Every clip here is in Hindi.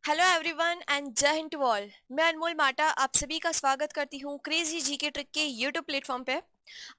हेलो एवरीवन एंड जय हिंद टू ऑल। मैं अनमोल माटा आप सभी का स्वागत करती हूँ क्रेजी जीके ट्रिक के यूट्यूब प्लेटफॉर्म पे।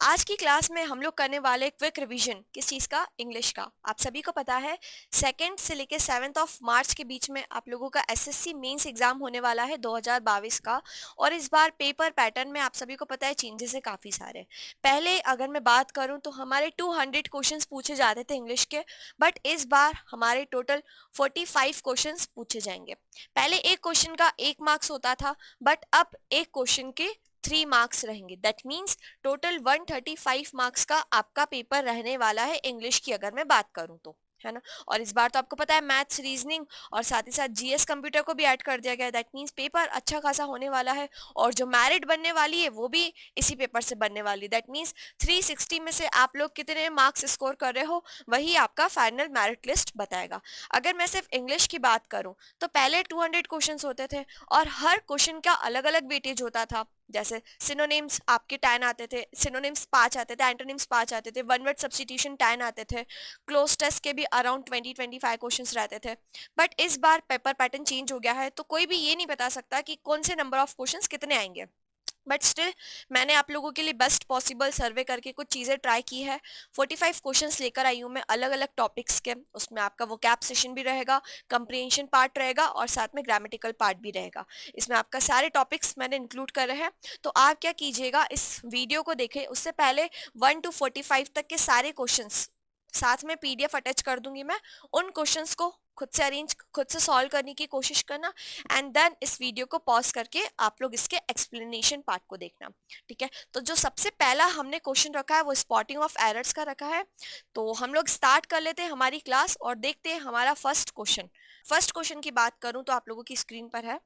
आज की क्लास में हम लोग करने वाले क्विक रिवीजन किस चीज़ का, इंग्लिश का। आप सभी को पता है सेकेंड से लेके 7 ऑफ मार्च के बीच में आप लोगों का एसएससी मेंस एग्जाम होने वाला है 2022 का। और इस बार पेपर पैटर्न में आप सभी को पता है चेंजेस है काफ़ी सारे। पहले अगर मैं बात करूँ तो हमारे 200 क्वेश्चंस पूछे जाते थे इंग्लिश के, बट इस बार हमारे टोटल 45 क्वेश्चंस पूछे जाएंगे। पहले एक क्वेश्चन का 1 मार्क्स होता था, बट अब एक क्वेश्चन के 3 मार्क्स रहेंगे। दैट मीन्स टोटल 135 मार्क्स का आपका पेपर रहने वाला है इंग्लिश की, अगर मैं बात करूं तो, है ना। और इस बार तो आपको पता है मैथ्स, रीजनिंग और साथ ही साथ जीएस कंप्यूटर को भी ऐड कर दिया गया है। दैट मीन्स पेपर अच्छा खासा होने वाला है। और जो मेरिट बनने वाली है वो भी इसी पेपर से बनने वाली है। दैट मीन्स 360 में से आप लोग कितने मार्क्स स्कोर कर रहे हो वही आपका फाइनल मेरिट लिस्ट बताएगा। अगर मैं सिर्फ इंग्लिश की बात करूं तो पहले 200 क्वेश्चंस होते थे और हर क्वेश्चन का अलग अलग वेटेज होता था। जैसे सिनोनिम्स आपके 10 आते थे, सिनोनिम्स 5 आते थे, एंटोनिम्स 5 आते थे, वन वर्ड सब्स्टिट्यूशन 10 आते थे। क्लोज टेस्ट के भी अराउंड 20-25 क्वेश्चंस रहते थे। बट इस बार पेपर पैटर्न चेंज हो गया है, तो कोई भी ये नहीं बता सकता कि कौन से नंबर ऑफ क्वेश्चंस कितने आएंगे। बट स्टिल मैंने आप लोगों के लिए बेस्ट पॉसिबल सर्वे करके कुछ चीज़ें ट्राई की है। 45 क्वेश्चंस लेकर आई हूँ मैं अलग अलग टॉपिक्स के। उसमें आपका वो कैप सेशन भी रहेगा, कंप्रीहेंशन पार्ट रहेगा और साथ में ग्रामेटिकल पार्ट भी रहेगा। इसमें आपका सारे टॉपिक्स मैंने इंक्लूड कर रहे हैं। तो आप क्या कीजिएगा, इस वीडियो को देखें उससे पहले 1 to 45 तक के सारे क्वेश्चंस साथ में पीडीएफ अटैच कर दूंगी मैं। उन क्वेश्चंस को खुद से सॉल्व करने की कोशिश करना। एंड देन इस वीडियो को पॉज करके आप लोग इसके एक्सप्लेनेशन पार्ट को देखना। ठीक है, तो जो सबसे पहला हमने क्वेश्चन रखा है वो स्पॉटिंग ऑफ एरर्स का रखा है। तो हम लोग स्टार्ट कर लेते हैं हमारी क्लास और देखते हैं हमारा फर्स्ट क्वेश्चन की बात करूं तो आप लोगों की स्क्रीन पर है।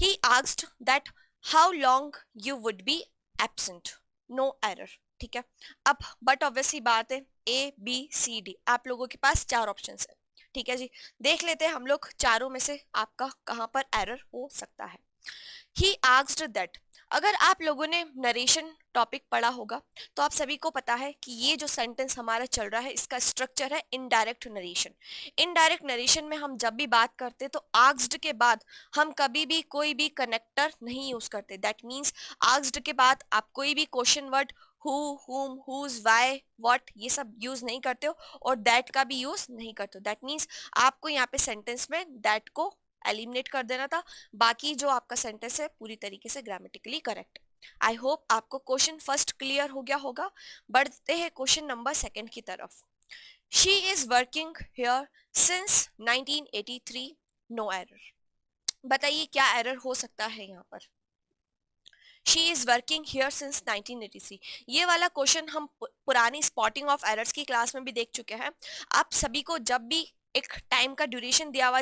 He asked that how long you would be absent, no error. ठीक है, अब बट ऑब्वियसली बात है ए बी सी डी आप लोगों के पास 4 ऑप्शन है। ठीक है जी, देख लेते हैं हम लोग चारों में से आपका कहां पर एरर हो सकता है। ही आस्क्ड दैट, अगर आप लोगों ने नरेशन टॉपिक पढ़ा होगा तो आप सभी को पता है कि ये जो सेंटेंस हमारा चल रहा है इसका स्ट्रक्चर है इनडायरेक्ट नरेशन। इनडायरेक्ट नरेशन में हम जब भी बात करते तो आस्क्ड के बाद हम कभी भी कोई भी कनेक्टर नहीं यूज करते। दैट मीन्स आस्क्ड के बाद आप कोई भी क्वेश्चन वर्ड हु, हुम, हुज, वाई, व्हाट ये सब यूज नहीं करते हो और दैट का भी यूज नहीं करते हो। दैट मीन्स आपको यहाँ पे सेंटेंस में दैट को एलिमिनेट कर देना था। बाकी जो आपका सेंटेंस है पूरी तरीके से ग्रामेटिकली करेक्ट। आई होप आपको क्वेश्चन फर्स्ट क्लियर हो गया होगा। बढ़ते हैं क्वेश्चन नंबर सेकंड की तरफ। She is working here since 1983, no error. बताइए क्या एरर हो सकता है यहाँ पर। She is working here since 1983, ये वाला क्वेश्चन हम पुरानी स्पॉटिंग ऑफ एरर्स की क्लास में भी देख चुके हैं। आप सभी को जब भी एक टाइम का ड्यूरेशन दिया हुआ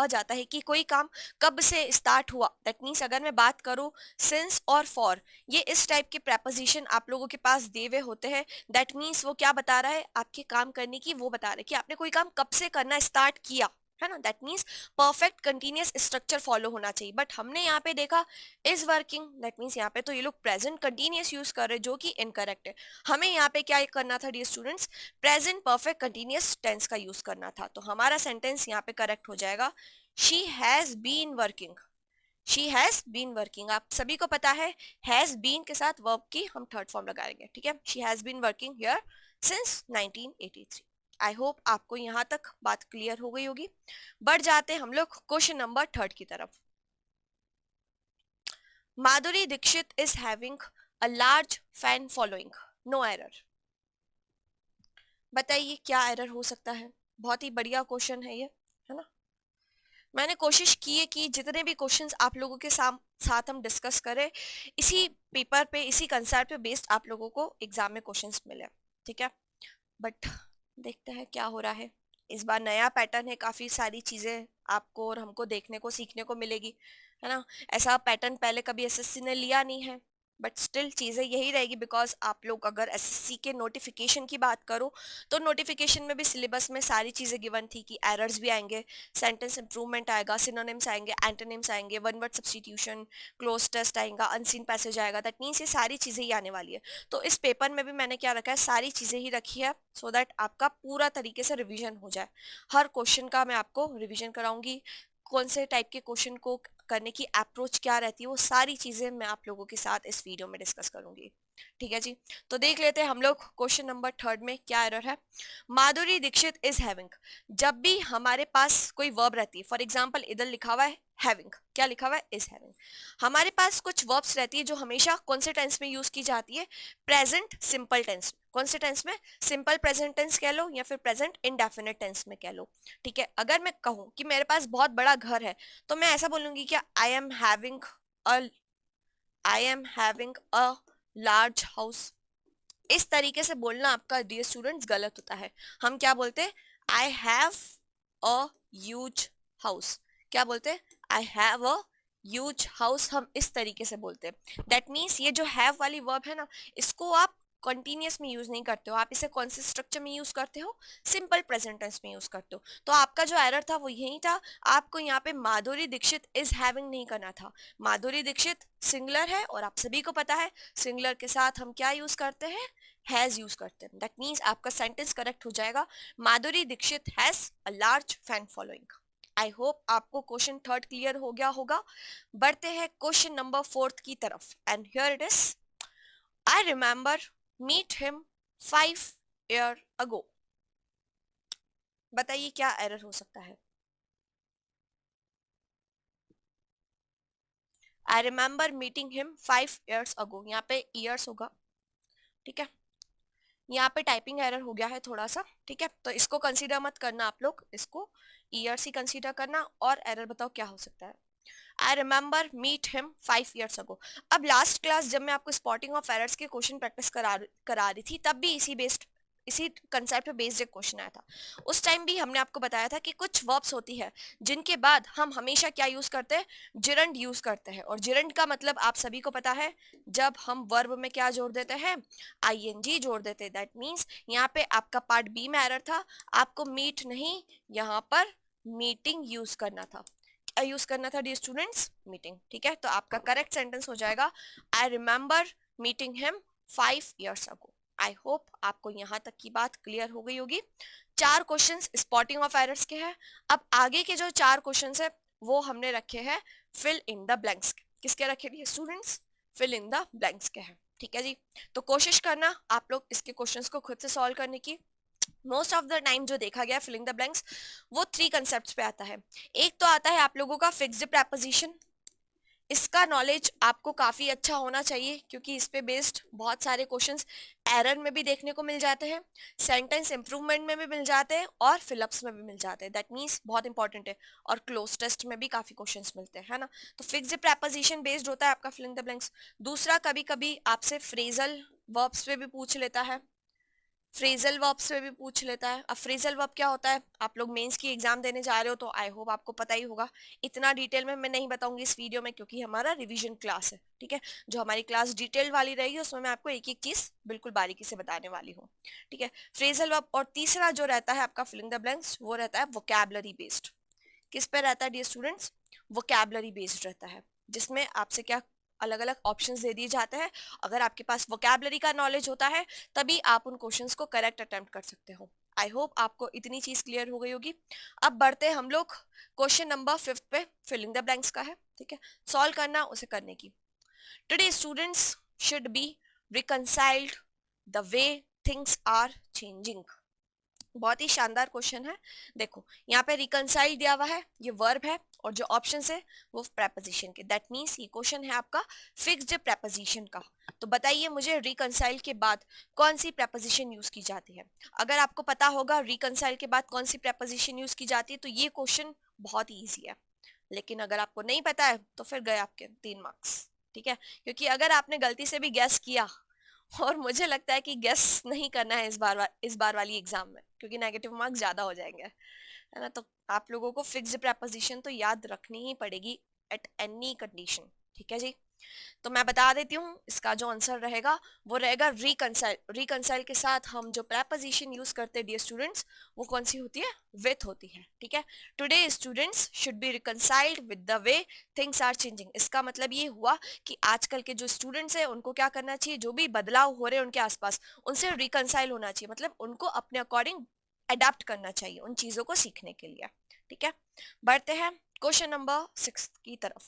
जाता है कि कोई काम कब से स्टार्ट हुआ। दैट मीन्स अगर मैं बात करूं सिंस और फॉर, ये इस टाइप के प्रेपोजिशन आप लोगों के पास दिए हुए होते हैं। दैट मीन्स वो क्या बता रहा है, आपके काम करने की वो बता रहा है कि आपने कोई काम कब से करना स्टार्ट किया, है ना। That means perfect continuous structure follow होना चाहिए। बट हमने यहाँ पे देखा इज वर्किंग, दैट मीन्स यहाँ पे तो ये लोग प्रेजेंट कंटिन्यूअस यूज कर रहे हैं जो कि इनकरेक्ट है। हमें यहाँ पे क्या करना था dear students, present perfect continuous tense का यूज करना था। तो हमारा सेंटेंस यहाँ पे करेक्ट हो जाएगा, she has been working. She has been working, आप सभी को पता है हैज बीन के साथ वर्ब की हम थर्ड फॉर्म लगाएंगे। ठीक है, she has been working here since 1983। I hope आपको यहाँ तक बात क्लियर हो गई होगी। बढ़ जाते हम लोग क्वेश्चन नंबर थर्ड की तरफ। Madhuri Dixit is having a large fan following, no error. बताइए क्या एरर हो सकता है। बहुत ही बढ़िया क्वेश्चन है ये, है ना। मैंने कोशिश की है कि जितने भी क्वेश्चंस आप लोगों के साथ हम डिस्कस करें इसी पेपर पे, इसी कंसेप्ट पे बेस्ड आप लोगों को एग्जाम में क्वेश्चंस मिले। ठीक है, बट देखते हैं क्या हो रहा है। इस बार नया पैटर्न है, काफी सारी चीजें आपको और हमको देखने को सीखने को मिलेगी, है ना। ऐसा पैटर्न पहले कभी एसएससी ने लिया नहीं है। बट स्टिल चीजें यही रहेगी बिकॉज आप लोग अगर एसएससी के नोटिफिकेशन की बात करो तो नोटिफिकेशन में भी सिलेबस में सारी चीजें गिवन थी कि एरर्स भी आएंगे, सेंटेंस इंप्रूवमेंट आएगा, सिनोनिम्स आएंगे, एंटोनिम्स आएंगे, one word substitution, cloze test आएगा, अनसीन पैसेज आएगा। दैट मीन्स ये सारी चीजें ही आने वाली है। तो इस पेपर में भी मैंने क्या रखा है, सारी चीजें ही रखी है सो दैट आपका पूरा तरीके से रिवीजन हो जाए। हर क्वेश्चन का मैं आपको रिवीजन कराऊंगी। कौन से टाइप के क्वेश्चन को करने की अप्रोच क्या रहती है, वो सारी चीजें मैं आप लोगों के साथ इस वीडियो में डिस्कस करूंगी। ठीक है जी, तो देख लेते हैं हम लोग क्वेश्चन नंबर 3 में क्या एरर है। माधुरी दीक्षित इज हैविंग। जब भी हमारे पास कोई वर्ब रहती है, फॉर एग्जाम्पल इधर लिखा हुआ है हैविंग, क्या लिखा हुआ है, इज हैविंग। हमारे पास कुछ वर्ब्स रहती है जो हमेशा कौन से टेंस में यूज की जाती है, प्रेजेंट सिंपल टेंस। कौन से टेंस में, सिंपल प्रेजेंट टेंस कह लो या फिर प्रेजेंट इंडेफिनिट टेंस में कह लो। ठीक है, अगर मैं कहूं कि मेरे पास बहुत बड़ा घर है तो मैं ऐसा बोलूंगी क्या, uh I am having a large house. इस तरीके से बोलना आपका डियर स्टूडेंट्स गलत होता है। हम क्या बोलते हैं, I have a huge house. क्या बोलते हैं, I have a huge house, हम इस तरीके से बोलते हैं। दैट मीन्स ये जो हैव वाली वर्ब है ना, इसको आप कंटिन्यूअस में यूज नहीं करते हो, आप इसे कौन से स्ट्रक्चर में यूज करते हो, सिंपल प्रेजेंट टेंस में यूज करते हो। तो आपका जो एरर था वो यही था, आपको यहाँ पे माधुरी दीक्षित इज हैविंग नहीं करना था। माधुरी दीक्षित सिंगुलर है और आप सभी को पता है सिंगुलर के साथ हम क्या यूज करते हैं, हैज यूज करते हैं। दैट मीन्स आपका सेंटेंस करेक्ट हो जाएगा, Madhuri Dixit has a large fan following. I hope आपको क्वेश्चन 3 क्लियर हो गया होगा। बढ़ते हैं क्वेश्चन नंबर 4 की तरफ and here it is, I remember meet him 5 years ago। बताइए क्या एरर हो सकता है। I remember meeting him 5 years ago, यहाँ पे ईयर्स होगा। ठीक है, यहाँ पे टाइपिंग एरर हो गया है थोड़ा सा। ठीक है, तो इसको कंसीडर मत करना आप लोग, इसको ईयर्स ही कंसीडर करना। और एरर बताओ क्या हो सकता है। I remember meet him 5 years ago। अब लास्ट क्लास जब मैं आपको स्पॉटिंग ऑफ एरर्स के क्वेश्चन प्रैक्टिस करा रही थी, तब भी इसी कंसेप्ट पे बेस्ड एक क्वेश्चन आया था। उस टाइम भी हमने आपको बताया था कि कुछ वर्ब्स होती है जिनके बाद हम हमेशा क्या यूज करते हैं, जिरंड यूज करते हैं। और जिरंड का मतलब आप सभी को पता है, जब हम वर्ब में क्या जोड़ देते हैं, आईएनजी जोड़ देते हैं। दैट मीन्स यहाँ पे आपका पार्ट बी में एरर था, आपको मीट नहीं यहाँ पर मीटिंग यूज करना था। यूज करना था डियर स्टूडेंट्स, मीटिंग। ठीक है, तो आपका करेक्ट सेंटेंस हो जाएगा, आई remember meeting him 5 years ago। आई होप आपको यहाँ तक की बात क्लियर हो गई होगी। 4 क्वेश्चंस स्पॉटिंग ऑफ एरर्स के हैं। अब आगे के जो 4 क्वेश्चंस है वो हमने रखे हैं फिल इन द ब्लैंक्स। किसके रखे dear students, fill in the blanks के हैं। ठीक है जी, तो कोशिश करना आप लोग इसके क्वेश्चंस को खुद से सॉल्व करने की। मोस्ट ऑफ द टाइम जो देखा गया फिलिंग द ब्लैंक्स, वो 3 कंसेप्ट पे आता है। एक तो आता है आप लोगों का फिक्स्ड प्रेपोजिशन। इसका नॉलेज आपको काफी अच्छा होना चाहिए क्योंकि इस पे बेस्ड बहुत सारे क्वेश्चंस एरर में भी देखने को मिल जाते हैं, सेंटेंस इंप्रूवमेंट में भी मिल जाते हैं और फिलअप्स में भी मिल जाते हैं। दैट मींस बहुत इंपॉर्टेंट है। और क्लोज टेस्ट में भी काफी क्वेश्चंस मिलते हैं, है ना। तो फिक्स्ड प्रेपोजिशन बेस्ड होता है आपका फिलिंग द ब्लैंक्स। दूसरा, कभी कभी आपसे फ्रेजल वर्ब्स पे भी पूछ लेता है, फ्रेजल वर्ब से भी पूछ लेता है। अब फ्रेजल वर्ब क्या होता है, आप लोग मेंस की एग्जाम देने जा रहे हो तो आई होप आपको पता ही होगा। इतना डिटेल में मैं नहीं बताऊंगी इस वीडियो में क्योंकि हमारा रिवीजन क्लास है। ठीक है, जो हमारी क्लास डिटेल वाली रहेगी उसमें मैं आपको एक एक चीज बिल्कुल बारीकी से बताने वाली हूँ। ठीक है, फ्रेजल वर्ब। और तीसरा जो रहता है आपका फिलिंग द ब्लैंक्स, वो रहता है वोकैबुलरी बेस्ड। किस पे रहता है डियर स्टूडेंट्स, वोकैबुलरी बेस्ड रहता है, जिसमें आपसे क्या अलग अलग ऑप्शंस दे दिए जाते हैं। अगर आपके पास वोकैबुलरी का नॉलेज होता है तभी आप उन क्वेश्चंस को करेक्ट अटेम्प्ट कर सकते हो। आई होप आपको इतनी चीज क्लियर हो गई होगी। अब बढ़ते हैं हम लोग क्वेश्चन नंबर 5 पे, फिलिंग द ब्लैंक्स का है। ठीक है, सॉल्व करना उसे करने की। Today students should be reconciled the way things are changing. बहुत ही शानदार क्वेश्चन है। देखो यहाँ पे रिकंसाइल दिया हुआ है, ये वर्ब है और जो ऑप्शन है वो प्रेपोजिशन के। दैट मींस ये क्वेश्चन है आपका फिक्स्ड प्रेपोजिशन का। तो बताइए मुझे रिकंसाइल के बाद कौन सी प्रेपोजिशन यूज की जाती है। अगर आपको पता होगा रिकंसाइल के बाद कौन सी प्रेपोजिशन यूज की जाती है तो ये क्वेश्चन बहुत ही ईजी है। लेकिन अगर आपको नहीं पता है तो फिर गए आपके 3 मार्क्स। ठीक है, क्योंकि अगर आपने गलती से भी गैस किया, और मुझे लगता है कि गेस नहीं करना है इस बार वाली एग्जाम में क्योंकि नेगेटिव मार्क्स ज्यादा हो जाएंगे, है ना। तो आप लोगों को फिक्स्ड प्रेपोजिशन तो याद रखनी ही पड़ेगी एट एनी कंडीशन। ठीक है जी, तो मैं बता देती हूँ इसका जो आंसर रहेगा वो रहेगा रिकंसाइल। रिकंसाइल के साथ हम जो प्रेपोजिशन यूज करते हैं डियर स्टूडेंट्स, वो कौन सी होती है, विथ होती है। ठीक है, today students should be reconciled with the way things are changing. इसका मतलब ये हुआ कि आजकल के जो स्टूडेंट्स हैं उनको क्या करना चाहिए, जो भी बदलाव हो रहे हैं उनके आसपास उनसे रिकंसाइल होना चाहिए, मतलब उनको अपने अकॉर्डिंग अडेप्ट करना चाहिए उन चीजों को सीखने के लिए। ठीक है, बढ़ते हैं क्वेश्चन नंबर 6 की तरफ।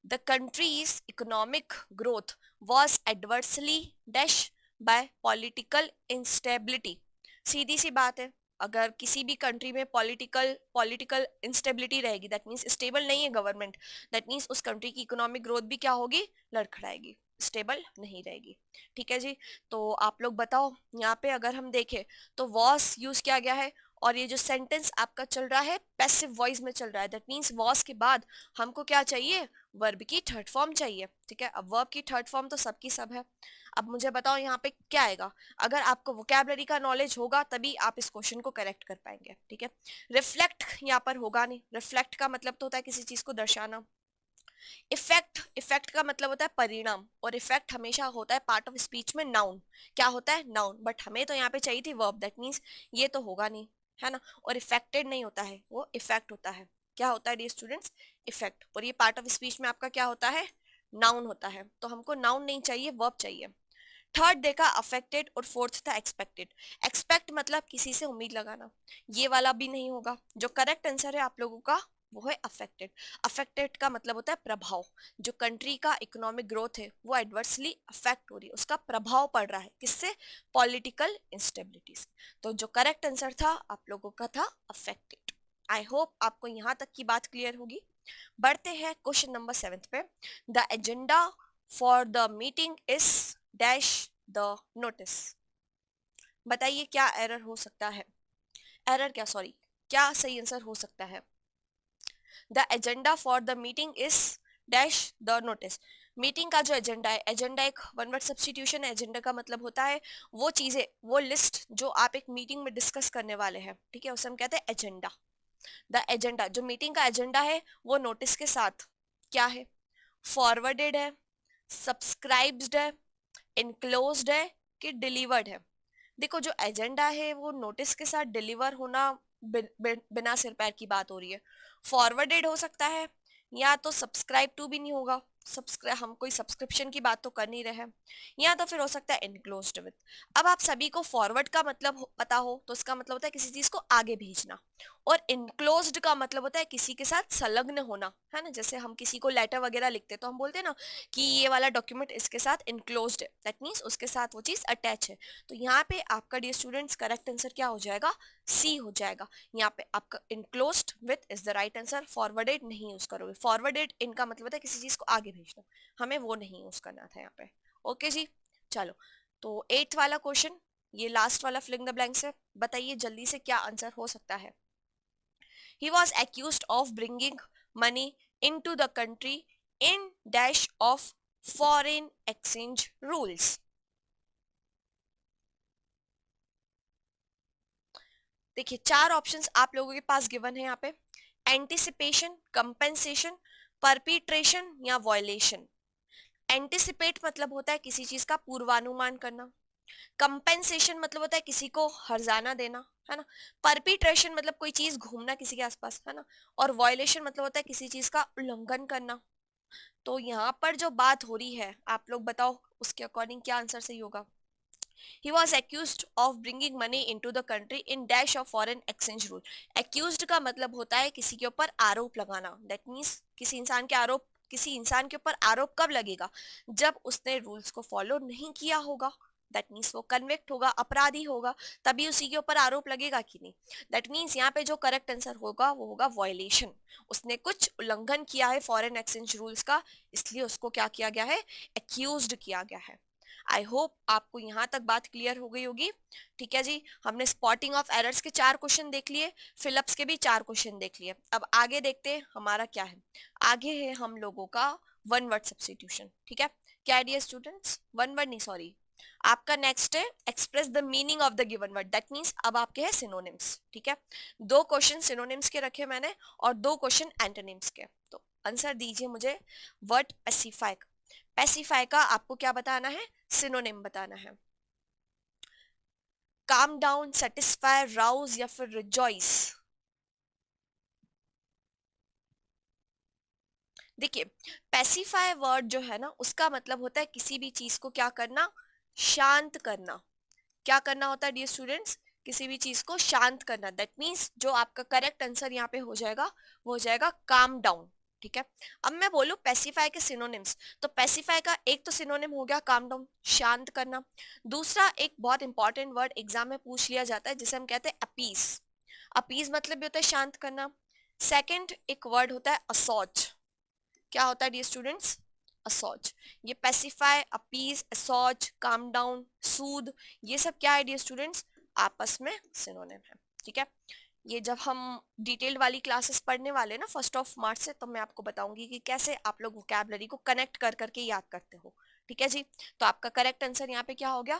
The country's economic growth was adversely dash by political instability. सीधी सी बात है, अगर किसी भी कंट्री में पॉलिटिकल इंस्टेबिलिटी रहेगी, दैट मीन्स स्टेबल नहीं है गवर्नमेंट, दैट मीन्स उस कंट्री की इकोनॉमिक ग्रोथ भी क्या होगी, लड़खड़ाएगी, स्टेबल नहीं रहेगी। ठीक है जी। तो आप लोग बताओ, यहाँ पे अगर हम देखें तो वॉस यूज किया गया है, और ये जो सेंटेंस आपका चल रहा है पैसिव वॉइस में चल रहा है, दैट मीन्स वॉस के बाद हमको क्या चाहिए, वर्ब की थर्ड फॉर्म चाहिए। ठीक है, अब वर्ब की थर्ड फॉर्म तो सबकी सब है। अब मुझे बताओ यहाँ पे क्या आएगा। अगर आपको वोकैबलरी का नॉलेज होगा तभी आप इस क्वेश्चन को करेक्ट कर पाएंगे। ठीक है, रिफ्लेक्ट यहाँ पर होगा नहीं, रिफ्लेक्ट का मतलब तो होता है किसी चीज को दर्शाना। इफेक्ट, इफेक्ट का मतलब होता है परिणाम, और इफेक्ट हमेशा होता है पार्ट ऑफ स्पीच में नाउन। क्या होता है, नाउन। बट हमें तो यहाँ पे चाहिए थी वर्ब, दैट मीन्स ये तो होगा नहीं, है ना। और इफेक्टेड नहीं होता है, वो इफेक्ट होता है। क्या होता है डियर स्टूडेंट्स, इफेक्ट। और ये पार्ट ऑफ स्पीच में आपका क्या होता है, नाउन होता है। तो हमको नाउन नहीं चाहिए, वर्ब चाहिए। थर्ड देखा अफेक्टेड, और फोर्थ था एक्सपेक्टेड। एक्सपेक्ट मतलब किसी से उम्मीद लगाना, ये वाला भी नहीं होगा। जो करेक्ट आंसर है आप लोगों का वो है अफेक्टेड। अफेक्टेड का मतलब होता है प्रभाव। जो कंट्री का इकोनॉमिक ग्रोथ है वो एडवर्सली अफेक्ट हो रही है, उसका प्रभाव पड़ रहा है किससे, पॉलिटिकल इंस्टेबिलिटी से। तो जो करेक्ट आंसर था आप लोगों का था अफेक्टेड। आई होप आपको यहाँ तक की बात क्लियर होगी। बढ़ते हैं क्वेश्चन नंबर 7 पे। The agenda for the meeting is dash the notice. बताइए क्या एरर हो सकता है, एरर क्या, सॉरी, क्या सही आंसर हो सकता है। The agenda for the meeting is dash the notice. Meeting का जो एजेंडा है, एजेंडा एक वन वर्ड सब्स्टिट्यूशन है। एजेंडा का मतलब होता है वो चीजें, वो लिस्ट जो आप एक मीटिंग में डिस्कस करने वाले हैं। ठीक है, उसे हम कहते हैं एजेंडा। द एजेंडा, जो मीटिंग का एजेंडा है वो नोटिस के साथ क्या है, फॉरवर्डेड है, सब्सक्राइब्ड है, इनक्लोज्ड है, कि डिलीवर्ड है। देखो जो एजेंडा है वो नोटिस के साथ डिलीवर होना बिना सिर पैर की बात हो रही है। फॉरवर्डेड हो सकता है, या तो सब्सक्राइब टू भी नहीं होगा, सब्सक्राइब, हम कोई सब्सक्रिप्शन की बात तो कर नहीं रहे हैं। या तो फिर हो सकता है इनक्लोज्ड विद। अब आप सभी को फॉरवर्ड का मतलब पता हो तो इसका मतलब होता है किसी चीज को आगे भेजना, और इनक्लोज्ड का मतलब होता है किसी के साथ संलग्न होना, है ना। जैसे हम किसी को लेटर वगैरह लिखते हैं तो हम बोलते हैं ना कि ये वाला डॉक्यूमेंट इसके साथ इनक्लोज्ड है, दैट मीन्स उसके साथ वो चीज अटैच है। तो यहाँ पे आपका डियर स्टूडेंट्स करेक्ट आंसर क्या हो जाएगा, सी हो जाएगा। यहाँ पे आपका enclosed with is the right answer. Forwarded नहीं यूज करोगे, फॉरवर्डेड इनका मतलब होता है किसी चीज को आगे भेजना, हमें वो नहीं यूज करना था यहाँ पे। ओके जी, चलो। तो 8th वाला क्वेश्चन, ये लास्ट वाला फिलिंग द ब्लैंक्स है। बताइए जल्दी से क्या आंसर हो सकता है। He was accused of bringing money into the country in dash of foreign exchange rules. देखिए चार ऑप्शंस आप लोगों के पास गिवन है यहाँ पे, एंटिसिपेशन, कंपेंसेशन, परपिट्रेशन या वॉयलेशन। एंटिसिपेट मतलब होता है किसी चीज का पूर्वानुमान करना, कंपेंसेशन मतलब होता है किसी को हर्जाना देना, है ना। परपिट्रेशन मतलब कोई चीज घूमना किसी के आसपास, है ना। और वॉयलेशन मतलब होता है किसी चीज का उल्लंघन करना। तो यहाँ पर जो बात हो रही है आप लोग बताओ उसके अकॉर्डिंग क्या आंसर सही होगा। He was accused of bringing money into the country in dash of foreign exchange rule. Accused का मतलब होता है किसी के ऊपर आरोप लगाना, that means किसी इंसान के ऊपर आरोप कब लगेगा, जब उसने रूल्स को फॉलो नहीं किया होगा, दैट मीन्स वो कन्विक्ट होगा, अपराधी होगा, तभी उसी के ऊपर आरोप लगेगा कि नहीं। दैट मीन्स यहाँ पे जो करेक्ट आंसर होगा वो होगा वॉयलेशन। उसने कुछ उल्लंघन किया है फॉरेन एक्सचेंज रूल्स का, इसलिए उसको क्या किया गया है, एक्यूज्ड किया गया है। आई होप आपको यहाँ तक बात क्लियर हो गई होगी। ठीक है जी, हमने स्पॉटिंग ऑफ एरर्स के 4 क्वेश्चन देख लिए, फिलअप्स के भी 4 क्वेश्चन देख लिए। अब आगे देखते हैं हमारा क्या है। आगे है हम लोगों का वन वर्ड सब्स्टिट्यूशन। ठीक है, क्या डियर स्टूडेंट्स, वन वर्ड नहीं सॉरी, आपका नेक्स्ट है express the meaning of the given word, that means अब आपके हैं सिनोनिम्स। ठीक है, 2 क्वेश्चन सिनोनिम्स के रखे मैंने और 2 क्वेश्चन एंटोनिम्स के। तो आंसर दीजिए मुझे वर्ड पेसिफाई। पेसिफाई का आपको क्या बताना है, सिनोनिम बताना है। काम डाउन, सेटिस्फाई, राउज या फिर रिजॉइस। देखिए पेसिफाई वर्ड जो है ना उसका मतलब होता है किसी भी चीज को क्या करना, शांत करना। क्या करना होता है डियर स्टूडेंट्स, किसी भी चीज को शांत करना, दैट मीन्स जो आपका करेक्ट आंसर यहाँ पे हो जाएगा वो हो जाएगा काम डाउन। ठीक है, अब मैं बोलूं पेसिफाई के सिनोनिम्स, तो पेसिफाई का एक तो सिनोनिम हो गया काम डाउन, शांत करना। दूसरा एक बहुत इंपॉर्टेंट वर्ड एग्जाम में पूछ लिया जाता है जिसे हम कहते हैं अपीस। अपीस मतलब भी होता है शांत करना। सेकंड एक वर्ड होता है असॉज। क्या होता है डियर स्टूडेंट्स? असॉज। ये पेसिफाई, अपीज, असॉज, काम डाउन, सूद, ये सब क्या है डियर स्टूडेंट्स? आपस में सिनोनिम है। ठीक है, ये जब हम डिटेल्ड वाली क्लासेस पढ़ने वाले हैं ना 1 मार्च से, तो मैं आपको बताऊंगी कि कैसे आप लोग वोकैबुलरी को कनेक्ट कर करके याद करते हो। ठीक है जी, तो आपका करेक्ट आंसर यहाँ पे क्या हो गया?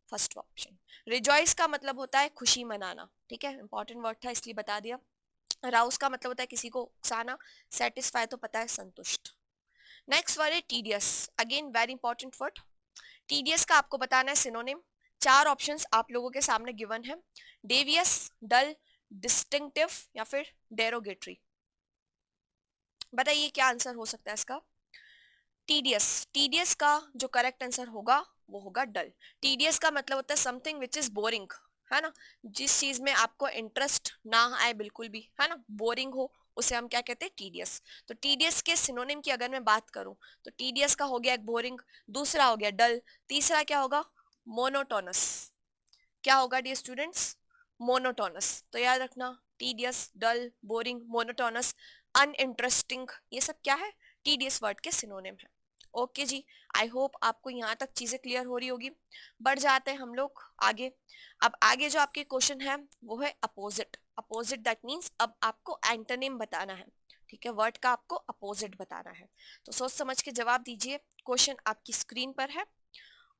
First option. रिजॉइस का मतलब होता है खुशी मनाना। ठीक है, इंपॉर्टेंट वर्ड था इसलिए बता दिया। राउस का मतलब होता है किसी को उकसाना। सेटिस्फाई तो पता है संतुष्ट। नेक्स्ट वर्ड है tedious, again very important word. Tedious का आपको बताना है सिनोनिम। 4 ऑप्शंस आप लोगों के सामने गिवन है, डेवियस, डल, डिस्टिंक्टिव या फिर डेरोगेटरी। बताइए क्या आंसर हो सकता है इसका? टीडियस। टीडियस का जो करेक्ट आंसर होगा वो होगा डल। टीडियस का मतलब होता है समथिंग विच इज बोरिंग, है ना, जिस चीज में आपको इंटरेस्ट ना आए बिल्कुल भी, है ना, बोरिंग हो, उसे हम क्या कहते हैं? टीडियस। तो टीडियस के सिनोनिम की अगर मैं बात करूं तो टीडियस का हो गया एक बोरिंग, दूसरा हो गया डल, तीसरा क्या होगा? मोनोटोनस। क्या होगा डियर स्टूडेंट्स? मोनोटोनस। तो याद रखना, टीडियस, डल, बोरिंग, मोनोटोनस, अनइंटरेस्टिंग, ये सब क्या है? टीडियस वर्ड के सिनोनिम है। ओके जी, आई होप आपको यहाँ तक चीजें क्लियर हो रही होगी। बढ़ जाते हैं हम लोग आगे। अब आगे जो आपके क्वेश्चन है वो है अपोजिट। अपोजिट दैट मीन्स अब आपको एंटोनिम बताना है। ठीक है, वर्ड का आपको अपोजिट बताना है, तो सोच समझ के जवाब दीजिए। क्वेश्चन आपकी स्क्रीन पर है।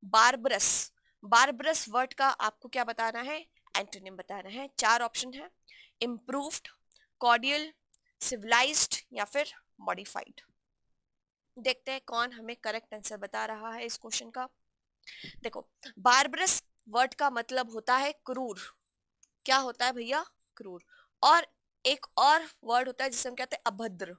बारबरस। बारबरस वर्ड का आपको क्या बताना है? एंटोनिम बताना है। 4 ऑप्शन है, इम्प्रूव्ड, कॉर्डियल, सिविलाइज्ड या फिर मॉडिफाइड। देखते हैं कौन हमें करेक्ट आंसर बता रहा है इस क्वेश्चन का। देखो, बारबरस वर्ड का मतलब होता है क्रूर। क्या होता है भैया? क्रूर। और एक और वर्ड होता है जिसे हम कहते हैं अभद्र।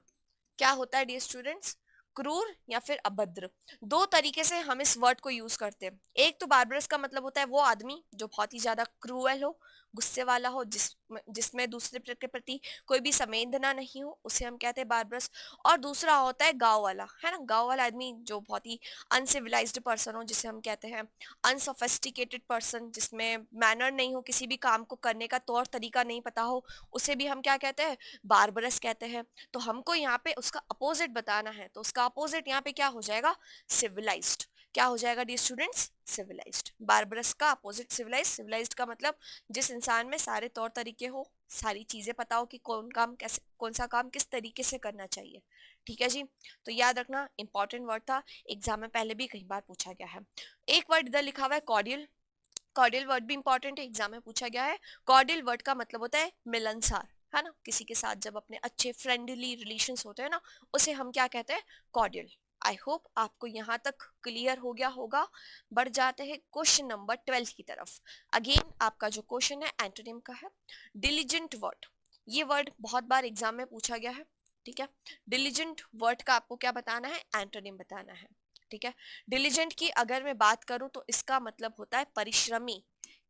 क्या होता है डियर स्टूडेंट्स? क्रूर या फिर अभद्र। दो तरीके से हम इस वर्ड को यूज करते हैं। एक तो बार्बरस का मतलब होता है वो आदमी जो बहुत ही ज्यादा क्रूअल हो, गुस्से वाला हो, जिसमें दूसरे के प्रति कोई भी संवेदना नहीं हो, उसे हम कहते हैं बार्बरस। और दूसरा होता है गांव वाला, है ना, गांव वाला आदमी जो बहुत ही अनसिविलाइज्ड पर्सन हो, जिसे हम कहते हैं अनसोफिस्टिकेटेड पर्सन, जिसमें मैनर नहीं हो, किसी भी काम को करने का तौर तरीका नहीं पता हो, उसे भी हम क्या कहते हैं? बार्बरस कहते हैं। तो हमको यहाँ पे उसका अपोजिट बताना है, तो उसका अपोजिट यहाँ पे क्या हो जाएगा? सिविलाइज्ड। क्या हो जाएगा डियर स्टूडेंट्स? सिविलाइज्ड। बार्बरस का अपोजिट सिविलाइज्ड। सिविलाइज्ड का मतलब जिस इंसान में सारे तौर तरीके हो, सारी चीजें पता हो कि कौन काम कैसे, कौन सा काम किस तरीके से करना चाहिए। ठीक है जी, तो याद रखना, इंपॉर्टेंट वर्ड था, एग्जाम में पहले भी कई बार पूछा गया है। एक वर्ड इधर लिखा हुआ है कॉर्डियल। कॉर्डियल वर्ड भी इंपॉर्टेंट है, एग्जाम में पूछा गया है। कॉर्डियल वर्ड का मतलब होता है मिलनसार, है ना, किसी के साथ जब अपने अच्छे फ्रेंडली रिलेशंस होते हैं ना, उसे हम क्या कहते हैं? कॉर्डियल। आई होप आपको यहाँ तक क्लियर हो गया होगा। बढ़ जाते हैं क्वेश्चन नंबर 12 की तरफ। अगेन आपका जो क्वेश्चन है एंटोनिम का है, डिलीजेंट वर्ड। ये वर्ड बहुत बार एग्जाम में पूछा गया है। ठीक है, डिलीजेंट वर्ड का आपको क्या बताना है? एंटोनिम बताना है। ठीक है, डिलीजेंट की अगर मैं बात करूं तो इसका मतलब होता है परिश्रमी।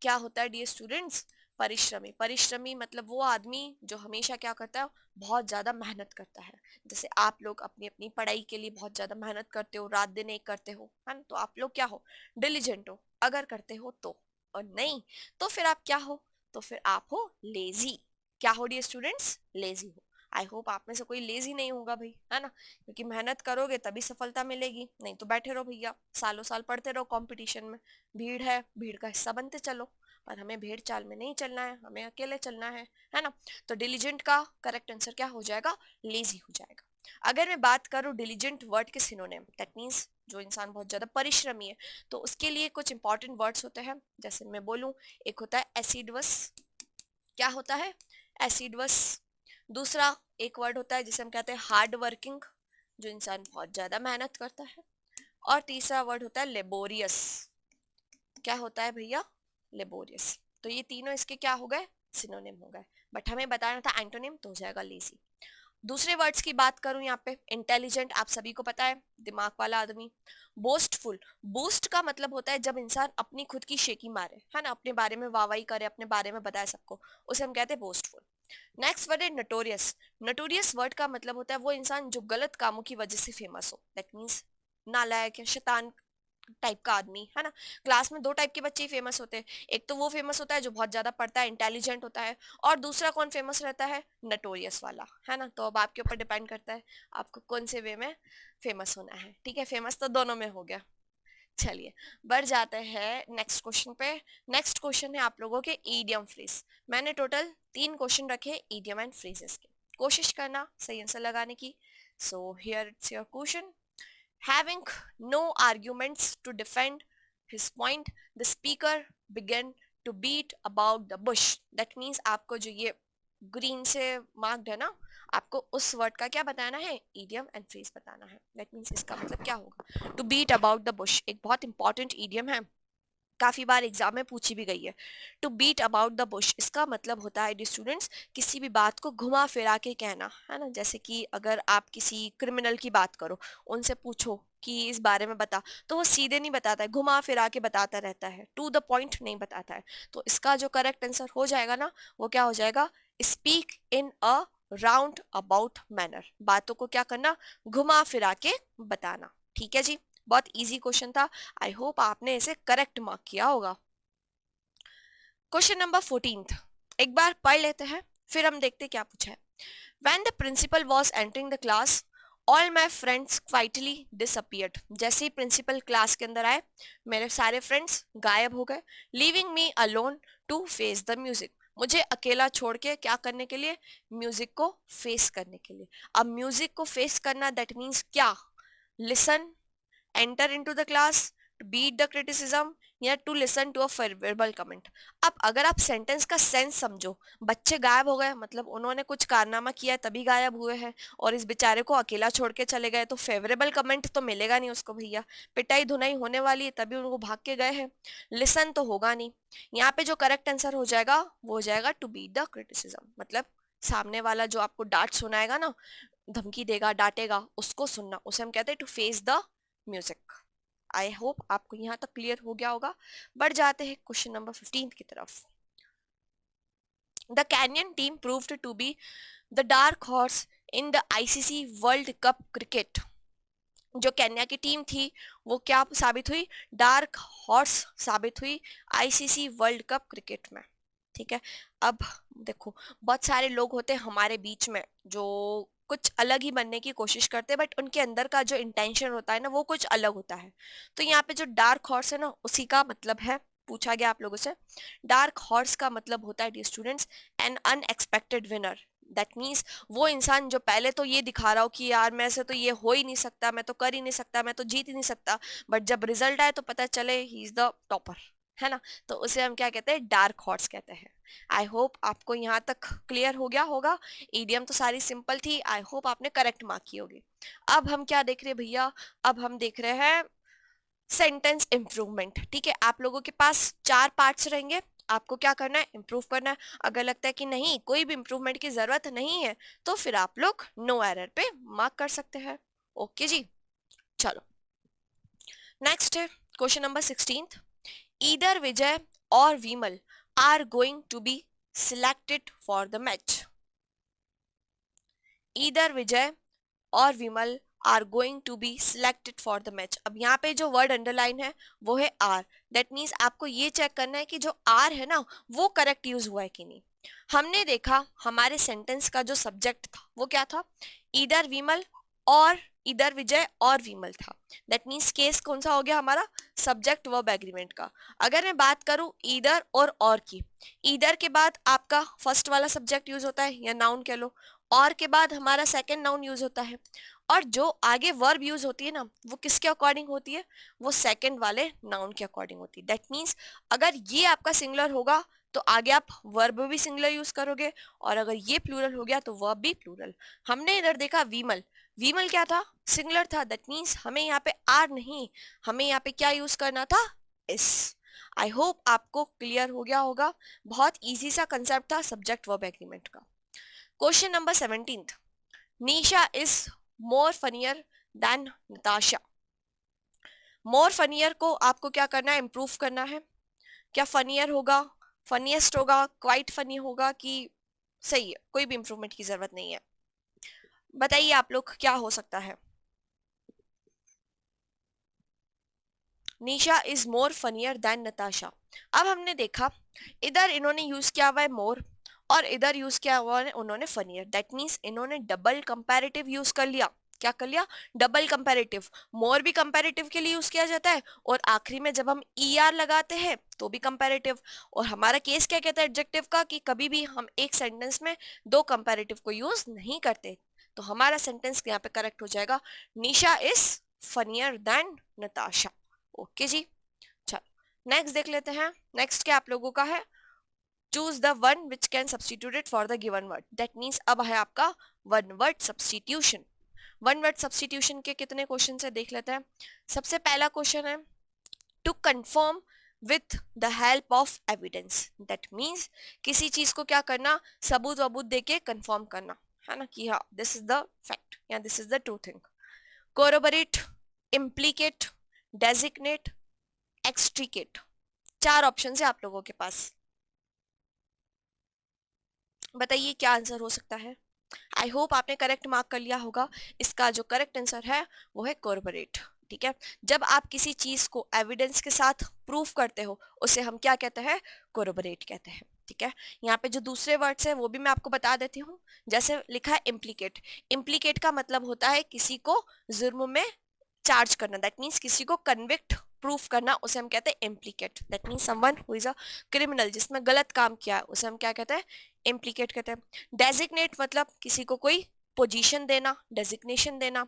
क्या होता है डियर स्टूडेंट्स? परिश्रमी। परिश्रमी मतलब वो आदमी जो हमेशा क्या करता है? बहुत ज्यादा मेहनत करता है। जैसे आप लोग अपनी अपनी पढ़ाई के लिए बहुत ज्यादा मेहनत करते हो, रात दिन एक करते हो, है ना, तो आप लोग क्या हो? डिलीजेंट हो, अगर करते हो तो। और नहीं तो फिर आप क्या हो? तो फिर आप हो लेजी। क्या हो डियर स्टूडेंट्स? लेजी हो। आई होप आप में से कोई लेजी नहीं होगा भाई, है ना, क्योंकि मेहनत करोगे तभी सफलता मिलेगी, नहीं तो बैठे रहो भैया, सालों साल पढ़ते रहो कंपटीशन में। भीड़ है, भीड़ का हिस्सा बनते चलो, पर हमें भीड़ चाल में नहीं चलना है, हमें अकेले चलना है ना। तो डिलीजेंट का करेक्ट आंसर क्या हो जाएगा? लेजी हो जाएगा। अगर मैं बात करूं डिलीजेंट वर्ड के सिनोनिम, दैट मीन्स जो इंसान बहुत ज्यादा परिश्रमी है, तो उसके लिए कुछ इंपॉर्टेंट वर्ड्स होते हैं। जैसे मैं बोलूं, एक होता है एसिडवस। क्या होता है? एसिडवस। दूसरा एक वर्ड होता है जिसे हम कहते हैं हार्ड वर्किंग, जो इंसान बहुत ज्यादा मेहनत करता है। और तीसरा वर्ड होता है लेबोरियस। क्या होता है भैया? लेबोरियस। तो ये तीनों इसके क्या हो गए? सिनोनिम हो गए। बट हमें बताना था एंटोनिम, तो हो जाएगा लेजी। दूसरे वर्ड्स की बात करूं यहाँ पे, इंटेलिजेंट आप सभी को पता है, दिमाग वाला आदमी। बोस्टफुल, बोस्ट का मतलब होता है जब इंसान अपनी खुद की शेकी मारे, है ना, अपने बारे में वाहवाही करे, अपने बारे में बताए सबको, उसे हम कहते हैं बोस्टफुल। नेक्स्ट वर्ड है नटोरियस। नटोरियस वर्ड का मतलब होता है वो इंसान जो गलत कामों की वजह से फेमस हो, दैट मीन्स नालायक या शैतान टाइप का आदमी, है ना। क्लास में दो टाइप के बच्चे ही फेमस होते हैं, एक तो वो फेमस होता है जो बहुत ज्यादा पढ़ता है, इंटेलिजेंट होता है, और दूसरा कौन फेमस रहता है, नटोरियस वाला, है ना। तो अब आपके ऊपर डिपेंड करता है आपको कौन से वे में फेमस होना है, ठीक है। फेमस तो दोनों में हो गया। चलिए बढ़ जाते हैं नेक्स्ट क्वेश्चन पे। नेक्स्ट क्वेश्चन है आप लोगों के ईडियम फ्रेज। मैंने टोटल 3 क्वेश्चन रखे ईडियम एंड फ्रेजेस के, कोशिश करना सही आंसर लगाने की। So here it's your question. Having no arguments to defend his point, the speaker began to beat about the bush. That means आपको जो ये ग्रीन से मार्क्ड है ना, आपको उस वर्ड का क्या बताना है, इडियम एंड फ्रेज बताना है। दैट मीन्स इसका मतलब क्या होगा, to beat about the bush. एक बहुत इंपॉर्टेंट इडियम है, काफी बार एग्जाम में पूछी भी गई है। To beat about the bush इसका मतलब होता है डी स्टूडेंट्स, किसी भी बात को घुमा फिरा के कहना, है ना। जैसे कि अगर आप किसी क्रिमिनल की बात करो, उनसे पूछो कि इस बारे में बता, तो वो सीधे नहीं बताता है, घुमा फिरा के बताता रहता है, टू द पॉइंट नहीं बताता है। तो इसका जो करेक्ट आंसर हो जाएगा ना, वो क्या हो जाएगा, speak in a round about manner. बातों को क्या करना, घुमा फिरा के बताना। ठीक है जी, बहुत इजी क्वेश्चन था। आई होप आपने इसे करेक्ट मार्क किया होगा। क्वेश्चन नंबर 14 एक बार पढ़ लेते हैं, फिर हम देखते क्या पूछा है। When the principal was entering the class, all my friends quietly disappeared. जैसे ही प्रिंसिपल क्लास के अंदर आए, मेरे सारे फ्रेंड्स गायब हो गए, leaving me alone to face the music. मुझे अकेला छोड़ के क्या करने के लिए, म्यूजिक को फेस करने के लिए। अब म्यूजिक को फेस करना दैट मीन्स क्या, listen, enter into the class, to beat the criticism या to listen to a favorable comment। अब अगर आप सेंटेंस का सेंस समझो, बच्चे गायब हो गए मतलब उन्होंने कुछ कारनामा किया तभी गायब हुए हैं, और इस बेचारे को अकेला छोड़ के चले गए, तो फेवरेबल कमेंट तो मिलेगा नहीं उसको भैया, पिटाई धुनाई होने वाली है तभी उनको भाग के गए हैं, लिसन तो होगा नहीं। यहाँ पे जो करेक्ट आंसर हो जाएगा वो हो जाएगा टू बीट द क्रिटिसिज्म, मतलब सामने वाला जो आपको डांट सुनाएगा ना, धमकी देगा, डांटेगा, उसको सुनना, उसे हम कहते हैं to face the music. I hope आपको यहां तक क्लियर हो गया होगा। बढ़ जाते हैं क्वेश्चन नंबर 15 की तरफ। The Kenyan team proved to be the dark horse in the ICC World Cup cricket. जो केन्या की टीम थी वो क्या साबित हुई, डार्क हॉर्स साबित हुई आईसीसी वर्ल्ड कप क्रिकेट में। ठीक है, अब देखो बहुत सारे लोग होते हैं हमारे बीच में जो कुछ अलग ही बनने की कोशिश करते हैं, बट उनके अंदर का जो इंटेंशन होता है ना वो कुछ अलग होता है। तो यहाँ पे जो डार्क हॉर्स है ना, उसी का मतलब है, पूछा गया आप लोगों से, डार्क हॉर्स का मतलब होता है dear students an unexpected winner. That means वो इंसान जो पहले तो ये दिखा रहा हो कि यार मैं से तो ये हो ही नहीं सकता, मैं तो कर ही नहीं सकता, मैं तो जीत ही नहीं सकता, बट जब रिजल्ट आए तो पता चले ही इज द टॉपर, है ना। तो उसे हम क्या कहते हैं, डार्क हॉर्स कहते हैं। आई होप आपको यहाँ तक क्लियर हो गया होगा। ईडीएम तो सारी सिंपल थी, आई होप आपने करेक्ट मार्क की होगी। अब हम क्या देख रहे हैं भैया, अब हम देख रहे हैं सेंटेंस इंप्रूवमेंट। ठीक है, आप लोगों के पास 4 पार्ट्स रहेंगे, आपको क्या करना है, इंप्रूव करना है। अगर लगता है कि नहीं कोई भी इंप्रूवमेंट की जरूरत नहीं है, तो फिर आप लोग नो एरर पे मार्क कर सकते हैं। ओके जी, चलो नेक्स्ट है क्वेश्चन नंबर 16। ईदर विजय और Vimal are going to be selected for the match. Either Vijay और Vimal are going to be selected for the match. अब यहाँ पे जो वर्ड अंडरलाइन है वो है आर। दैट मीन्स आपको ये चेक करना है कि जो आर है ना वो करेक्ट यूज हुआ है कि नहीं। हमने देखा हमारे सेंटेंस का जो सब्जेक्ट था वो क्या था, ईदर विमल और इधर विजय और विमल था। दैट मीन्स केस कौन सा हो गया हमारा, सब्जेक्ट वर्ब एग्रीमेंट का। अगर मैं बात करूं ईदर और की, ईदर के बाद आपका फर्स्ट वाला सब्जेक्ट यूज होता है या नाउन कह लो, और के बाद हमारा सेकंड नाउन यूज होता है, और जो आगे वर्ब यूज होती है ना वो किसके अकॉर्डिंग होती है, वो सेकंड वाले नाउन के अकॉर्डिंग होती है। दैट मीन्स अगर ये आपका सिंगुलर होगा तो आगे आप वर्ब भी सिंगुलर यूज करोगे, और अगर ये प्लूरल हो गया तो वर्ब भी प्लूरल। हमने इधर देखा विमल, विमल क्या था, सिंगुलर था। दैट मीन्स हमें यहाँ पे आर नहीं, हमें यहाँ पे क्या यूज करना था, इस। आई होप आपको क्लियर हो गया होगा। बहुत इजी सा कंसेप्ट था सब्जेक्ट वर्ब एग्रीमेंट का। Question number 17। Nisha is more funnier than Natasha. More funnier को आपको क्या करना है, इम्प्रूव करना है। क्या फनियर होगा, फनीएस्ट होगा, क्वाइट फनी होगा, कि सही है, कोई भी इंप्रूवमेंट की जरूरत नहीं है। बताइए आप लोग क्या हो सकता है। Nisha is more funnier than Natasha. अब हमने देखा इधर इन्होंने यूज किया हुआ है मोर और इधर यूज किया हुआ है उन्होंने फनियर, दैट मीन्स इन्होंने डबल कंपैरेटिव यूज कर लिया। क्या कर लिया, डबल कंपैरेटिव। मोर भी कंपैरेटिव के लिए यूज किया जाता है और आखिरी में जब हम आर लगाते हैं तो भी कंपैरेटिव। और हमारा केस क्या कहता है एडजेक्टिव का, कि कभी भी हम एक सेंटेंस में दो कंपैरेटिव को यूज नहीं करते। तो हमारा सेंटेंस यहाँ पे करेक्ट हो जाएगा, Nisha is funnier than Natasha. Okay जी, चलो नेक्स्ट देख लेते हैं। नेक्स्ट क्या आप लोगों का है, choose the one which can substituted for the given word. That means अब है आपका one word substitution. One word substitution के कितने क्वेश्चन है देख लेते हैं। सबसे पहला क्वेश्चन है to confirm with the help of evidence. That means किसी चीज को क्या करना, सबूत वबूत देके कंफर्म करना, है ना, कि हाँ दिस इज द फैक्ट या this is the true thing. Corroborate, implicate, designate, extricate, चार ऑप्शन है आप लोगों के पास। बताइए क्या आंसर हो सकता है। आई होप आपने करेक्ट मार्क कर लिया होगा। इसका जो करेक्ट आंसर है वो है कोरबरेट। ठीक है, जब आप किसी चीज को एविडेंस के साथ प्रूफ करते हो उसे हम क्या कहते हैं, कोरबरेट कहते हैं। ठीक है, यहाँ पे जो दूसरे वर्ड्स है वो भी मैं आपको बता देती हूँ। जैसे लिखा है इम्प्लीकेट, इम्प्लीकेट का मतलब होता है किसी को जुर्म में चार्ज करना, दैट मीन्स किसी को कन्विक्ट प्रूफ करना, उसे हम कहते हैं implicate. That means someone who is a criminal, जिसमें गलत काम किया है उसे हम क्या कहते हैं, इम्प्लीकेट कहते हैं। डेजिग्नेट मतलब किसी को कोई पोजीशन देना, डेजिग्नेशन देना।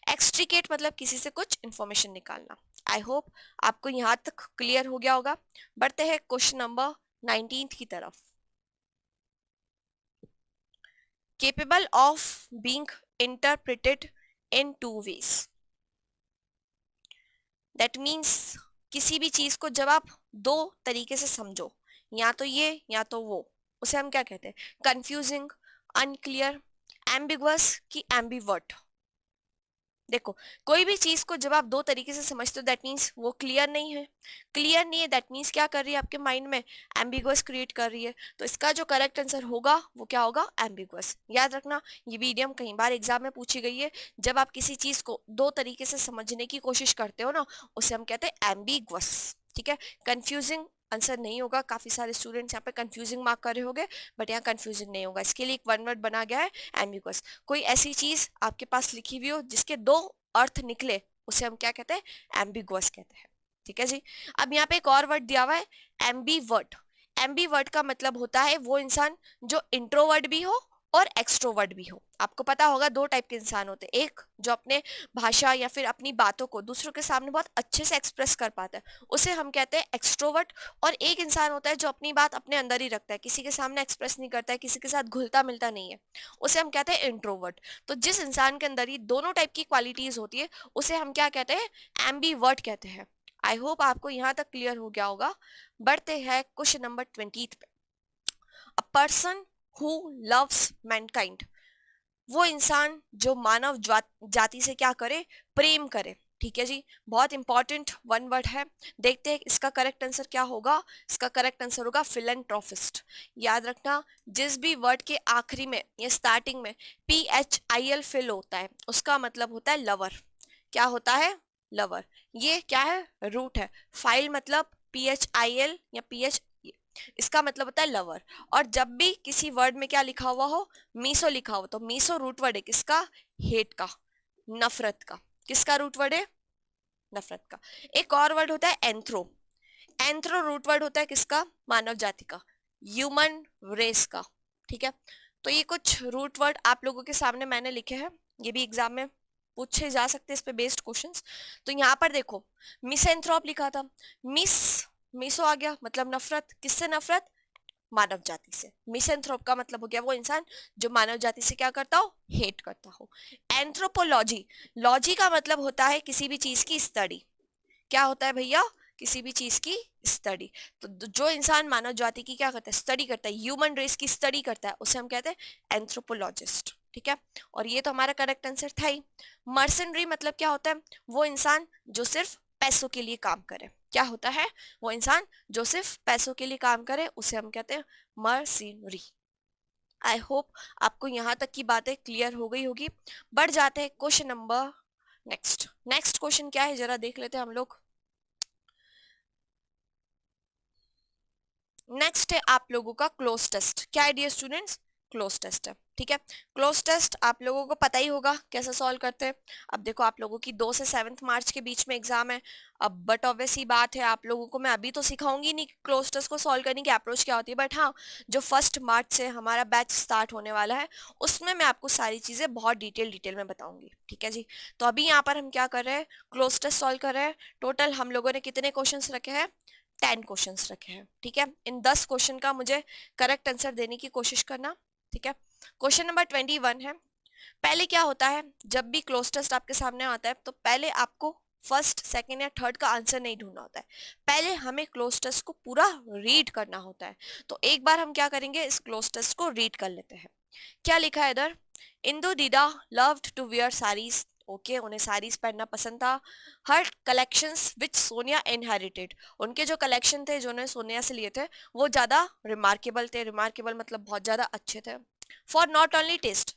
एक्सट्रीकेट मतलब किसी से कुछ इंफॉर्मेशन निकालना। आई होप आपको यहाँ तक क्लियर हो गया होगा। बढ़ते हैं क्वेश्चन नंबर 19 की तरफ। Capable of being interpreted in two ways. That means किसी भी चीज को जब आप दो तरीके से समझो, या तो ये या तो वो, उसे हम क्या कहते हैं, कंफ्यूजिंग, अनक्लियर, एम्बिगुअस की एम्बीवर्ट। देखो कोई भी चीज को जब आप दो तरीके से समझते हो दैट मीन्स वो क्लियर नहीं है। क्लियर नहीं है दैट मीन्स क्या कर रही है आपके माइंड में, एम्बिगुअस क्रिएट कर रही है। तो इसका जो करेक्ट आंसर होगा वो क्या होगा, एम्बिगुअस। याद रखना ये भी इडियम कई बार एग्जाम में पूछी गई है। जब आप किसी चीज को दो तरीके से समझने की कोशिश करते हो ना उसे हम कहते हैं एम्बिगुअस। ठीक है, कंफ्यूजिंग आंसर नहीं होगा। काफी सारे स्टूडेंट्स यहाँ पे कंफ्यूजिंग मार्क कर रहे होंगे, बट यहाँ कंफ्यूजिंग नहीं होगा। इसके लिए एक वन वर्ड बना गया है, एम्बिगुअस। कोई ऐसी चीज आपके पास लिखी हुई हो जिसके दो अर्थ निकले उसे हम क्या कहते हैं, एम्बिगुअस कहते हैं। ठीक है जी, अब यहाँ पे एक और वर्ड दिया हुआ है, एम्बीवर्ट। एम्बीवर्ट का मतलब होता है वो इंसान जो इंट्रोवर्ट भी हो और एक्सट्रोवर्ट भी हो। आपको पता होगा दो टाइप के इंसान होते हैं, एक जो अपने भाषा या फिर अपनी बातों को दूसरों के सामने बहुत अच्छे से एक्सप्रेस कर पाता है, उसे हम कहते हैं एक्सट्रोवर्ट। और एक इंसान होता है जो अपनी बात अपने अंदर ही रखता है, किसी के सामने एक्सप्रेस नहीं करता है, किसी के साथ घुलता मिलता नहीं है, उसे हम कहते हैं इंट्रोवर्ट। तो जिस इंसान के अंदर ही दोनों टाइप की क्वालिटीज होती है उसे हम क्या कहते हैं, एम्बीवर्ट कहते हैं। आई होप आपको यहाँ तक क्लियर हो गया होगा। बढ़ते हैं क्वेश्चन नंबर 20 पे। A person who loves Mankind, वो इंसान जो मानव जाति से क्या करे, प्रेम करे। ठीक है जी, बहुत इंपॉर्टेंट वन वर्ड है। देखते हैं इसका करेक्ट आंसर क्या होगा। इसका करेक्ट आंसर होगा फिलेंट्रोफिस्ट। याद रखना जिस भी वर्ड के आखिरी में या स्टार्टिंग में PHIL फिल होता है उसका मतलब होता है लवर। क्या होता है, लवर। ये क्या है, रूट है। फाइल मतलब PHIL या PH, इसका मतलब होता है लवर। और जब भी किसी वर्ड में क्या लिखा हुआ हो, मीसो लिखा हो, तो मीसो रूट वर्ड है किसका, हेट का, नफरत का। किसका रूट वर्ड है, नफरत का। एक और वर्ड होता है एंथ्रो। एंथ्रो रूट वर्ड होता है किसका, मानव जाति का, ह्यूमन रेस का। ठीक है, तो ये कुछ रूट वर्ड आप लोगों के सामने मैंने लिखे हैं, ये भी एग्जाम में पूछे जा सकते हैं, इस पे बेस्ड क्वेश्चंस। तो यहाँ पर देखो मिसएंथ्रोप लिखा था, मिस मिसो आ गया मतलब नफरत। किससे नफरत, मानव जाति से। मिसएंथ्रोप का मतलब हो गया वो इंसान जो मानव जाति से क्या करता हो, हेट करता हो। एंथ्रोपोलॉजी, लॉजी का मतलब होता है किसी भी चीज की स्टडी। क्या होता है भैया, किसी भी चीज की स्टडी। तो जो इंसान मानव जाति की क्या करता है, स्टडी करता है, ह्यूमन रेस की स्टडी करता है, उसे हम कहते हैं एंथ्रोपोलॉजिस्ट। ठीक है, और ये तो हमारा करेक्ट आंसर था ही। मर्सनरी मतलब क्या होता है? वो इंसान जो सिर्फ पैसों के लिए काम करे। क्या होता है? वो इंसान जो सिर्फ पैसों के लिए काम करे, उसे हम कहते हैं मर्सिनरी। आई होप आपको यहाँ तक की बातें क्लियर हो गई होगी। बढ़ जाते हैं question number next. Next question क्या है जरा देख लेते हैं हम लोग। नेक्स्ट है आप लोगों का क्लोज टेस्ट। क्या है डियर स्टूडेंट्स? क्लोज टेस्ट है, ठीक है। क्लोज टेस्ट आप लोगों को पता ही होगा कैसे सॉल्व करते हैं। अब देखो आप लोगों की 2 से 7 मार्च के बीच में एग्जाम है। अब बट ऑब्वियस ही बात है, आप लोगों को मैं अभी तो सिखाऊंगी नहीं क्लोज टेस्ट को सॉल्व करने की अप्रोच क्या होती है, बट हाँ, जो 1 मार्च से हमारा बैच स्टार्ट होने वाला है उसमें मैं आपको सारी चीजें बहुत डिटेल में बताऊंगी, ठीक है जी। तो अभी यहाँ पर हम क्या कर रहे हैं? क्लोज टेस्ट सॉल्व कर रहे हैं। टोटल हम लोगों ने कितने क्वेश्चन रखे हैं? 10 क्वेश्चंस रखे हैं, ठीक है। इन 10 क्वेश्चन का मुझे करेक्ट आंसर देने की कोशिश करना, ठीक है। क्वेश्चन नंबर 21 है। पहले क्या होता है, जब भी क्लोज टेस्ट आपके सामने आता है तो पहले आपको फर्स्ट, सेकंड या थर्ड का आंसर नहीं ढूंढना होता है। पहले हमें क्लोज टेस्ट को पूरा रीड करना होता है। तो एक बार हम क्या करेंगे, इस क्लोज टेस्ट को रीड कर लेते हैं। क्या लिखा है इधर? Indu Dida loved to wear saris. Okay, उन्हें साड़ीज पहनना पसंद था। Her collections which Sonia inherited. उनके जो कलेक्शन थे जो उन्होंने सोनिया से लिए थे वो ज्यादा रिमार्केबल थे। रिमार्केबल मतलब बहुत ज्यादा अच्छे थे। For not only taste,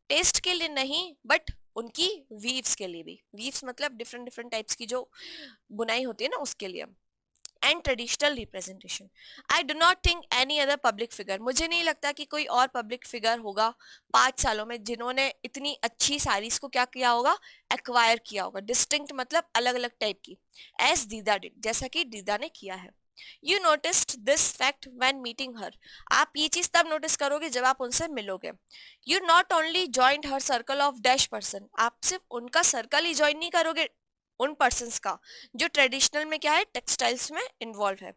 taste के लिए नहीं बट उनकी वीव्स के लिए भी। वीव्स मतलब डिफरेंट डिफरेंट टाइप्स की जो बुनाई होती है ना, उसके लिए। And traditional representation. I do not think any other public figure. मुझे नहीं लगता कि कोई और पब्लिक फिगर होगा 5 सालों में जिन्होंने इतनी अच्छी साड़ीज को क्या किया होगा, एक्वायर किया होगा। डिस्टिंक्ट मतलब अलग अलग टाइप की। एज दीदा डिड, जैसा कि दीदा ने किया है। You noticed this fact when meeting her. आप ये चीज तब नोटिस करोगे जब आप उनसे मिलोगे। You not only joint her circle of dash person. आप सिर्फ उनका सर्कल ही ज्वाइन नहीं करोगे, उन पर्सन्स का जो ट्रेडिशनल में क्या है, टेक्सटाइल्स में इन्वॉल्व है।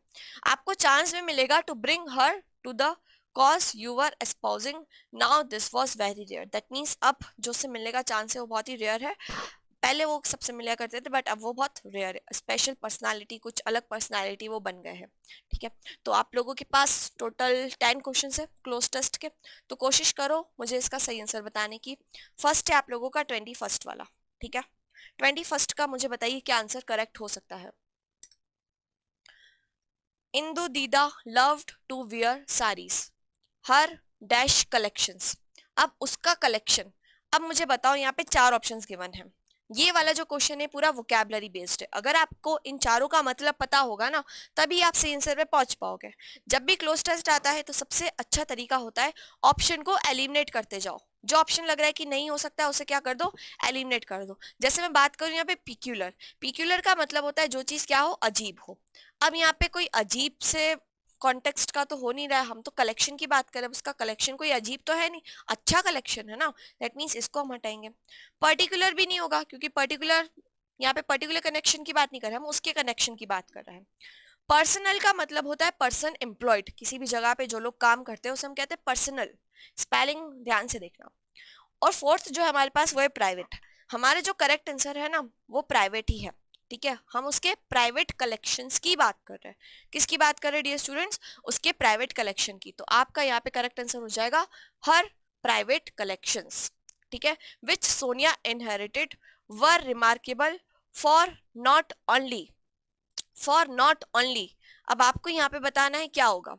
आपको चांस भी मिलेगा to bring her to the cause you are espousing. Now this was very rare. That means अब जो से मिलने का चांस है वो बहुत ही रेयर है। पहले वो सबसे मिला करते थे बट अब वो बहुत रेयर है। स्पेशल पर्सनालिटी, कुछ अलग पर्सनालिटी वो बन गए हैं, ठीक है। तो आप लोगों के पास टोटल 10 क्वेश्चन है क्लोज टेस्ट के। तो कोशिश करो मुझे इसका सही आंसर बताने की। फर्स्ट है आप लोगों का 21 वाला, ठीक है। 21 का मुझे बताइए क्या आंसर करेक्ट हो सकता है। Indu Dida loved to wear saris. Her dash collections. अब उसका कलेक्शन। अब मुझे बताओ, यहाँ पे 4 ऑप्शंस गिवन है। ये वाला जो क्वेश्चन है पूरा वोकैबुलरी बेस्ड है। अगर आपको इन चारों का मतलब पता होगा ना, तभी आप सही आंसर पे पहुंच पाओगे। जब भी क्लोज टेस्ट आता है तो सबसे अच्छा तरीका होता है ऑप्शन को एलिमिनेट करते जाओ। जो ऑप्शन लग रहा है कि नहीं हो सकता है उसे क्या कर दो, एलिमिनेट कर दो। जैसे मैं बात करूं यहाँ पे पिक्यूलर। पिक्यूलर का मतलब होता है जो चीज क्या हो, अजीब हो। अब यहाँ पे कोई अजीब से कॉन्टेक्स्ट का तो हो नहीं रहा है, हम तो कलेक्शन की बात करें। उसका कलेक्शन कोई अजीब तो है नहीं, अच्छा कलेक्शन है ना। दैट मीन्स इसको हम हटाएंगे। पर्टिकुलर भी नहीं होगा क्योंकि पर्टिकुलर, यहाँ पे पर्टिकुलर कनेक्शन की बात नहीं कर रहे हम, उसके कनेक्शन की बात कर रहे हैं। पर्सनल का मतलब होता है पर्सन एम्प्लॉयड, किसी भी जगह पे जो लोग काम करते हैं उसे हम कहते हैं पर्सनल। स्पेलिंग ध्यान से देखना। और फोर्थ जो है हमारे पास वो है प्राइवेट। हमारे जो करेक्ट आंसर है ना वो प्राइवेट ही है, ठीक है। हम उसके प्राइवेट कलेक्शंस की बात कर रहे हैं। किसकी बात कर रहे हैं डियर स्टूडेंट्स? उसके प्राइवेट कलेक्शन की। तो आपका यहाँ पे करेक्ट आंसर हो जाएगा हर प्राइवेट कलेक्शंस, ठीक है। Which Sonia inherited were remarkable for not only, for not only. अब आपको यहाँ पे बताना है क्या होगा।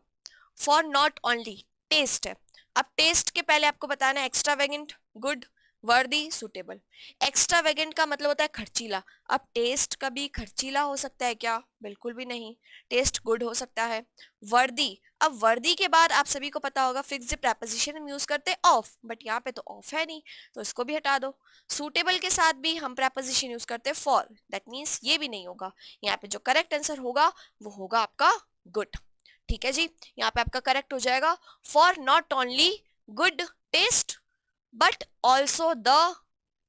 फॉर नॉट ओनली टेस्ट है। अब टेस्ट के पहले आपको बताना है एक्स्ट्रावेगेंट, गुड, वर्दी, सुटेबल। एक्स्ट्रावेगेंट का मतलब होता है खर्चीला। अब टेस्ट कभी खर्चीला हो सकता है क्या? बिल्कुल भी नहीं। टेस्ट गुड हो सकता है। वर्दी, अब वर्दी के बाद आप सभी को पता होगा फिक्स्ड प्रेपोजिशन हम यूज करते हैं ऑफ, बट यहाँ पे तो ऑफ है नहीं तो इसको भी हटा दो। सूटेबल के साथ भी हम प्रेपोजिशन यूज करते हैं फॉर, दैट मीन्स ये भी नहीं होगा। यहाँ पे जो करेक्ट आंसर होगा वो होगा आपका गुड, ठीक है जी। यहाँ पे आपका करेक्ट हो जाएगा for not only good taste but also the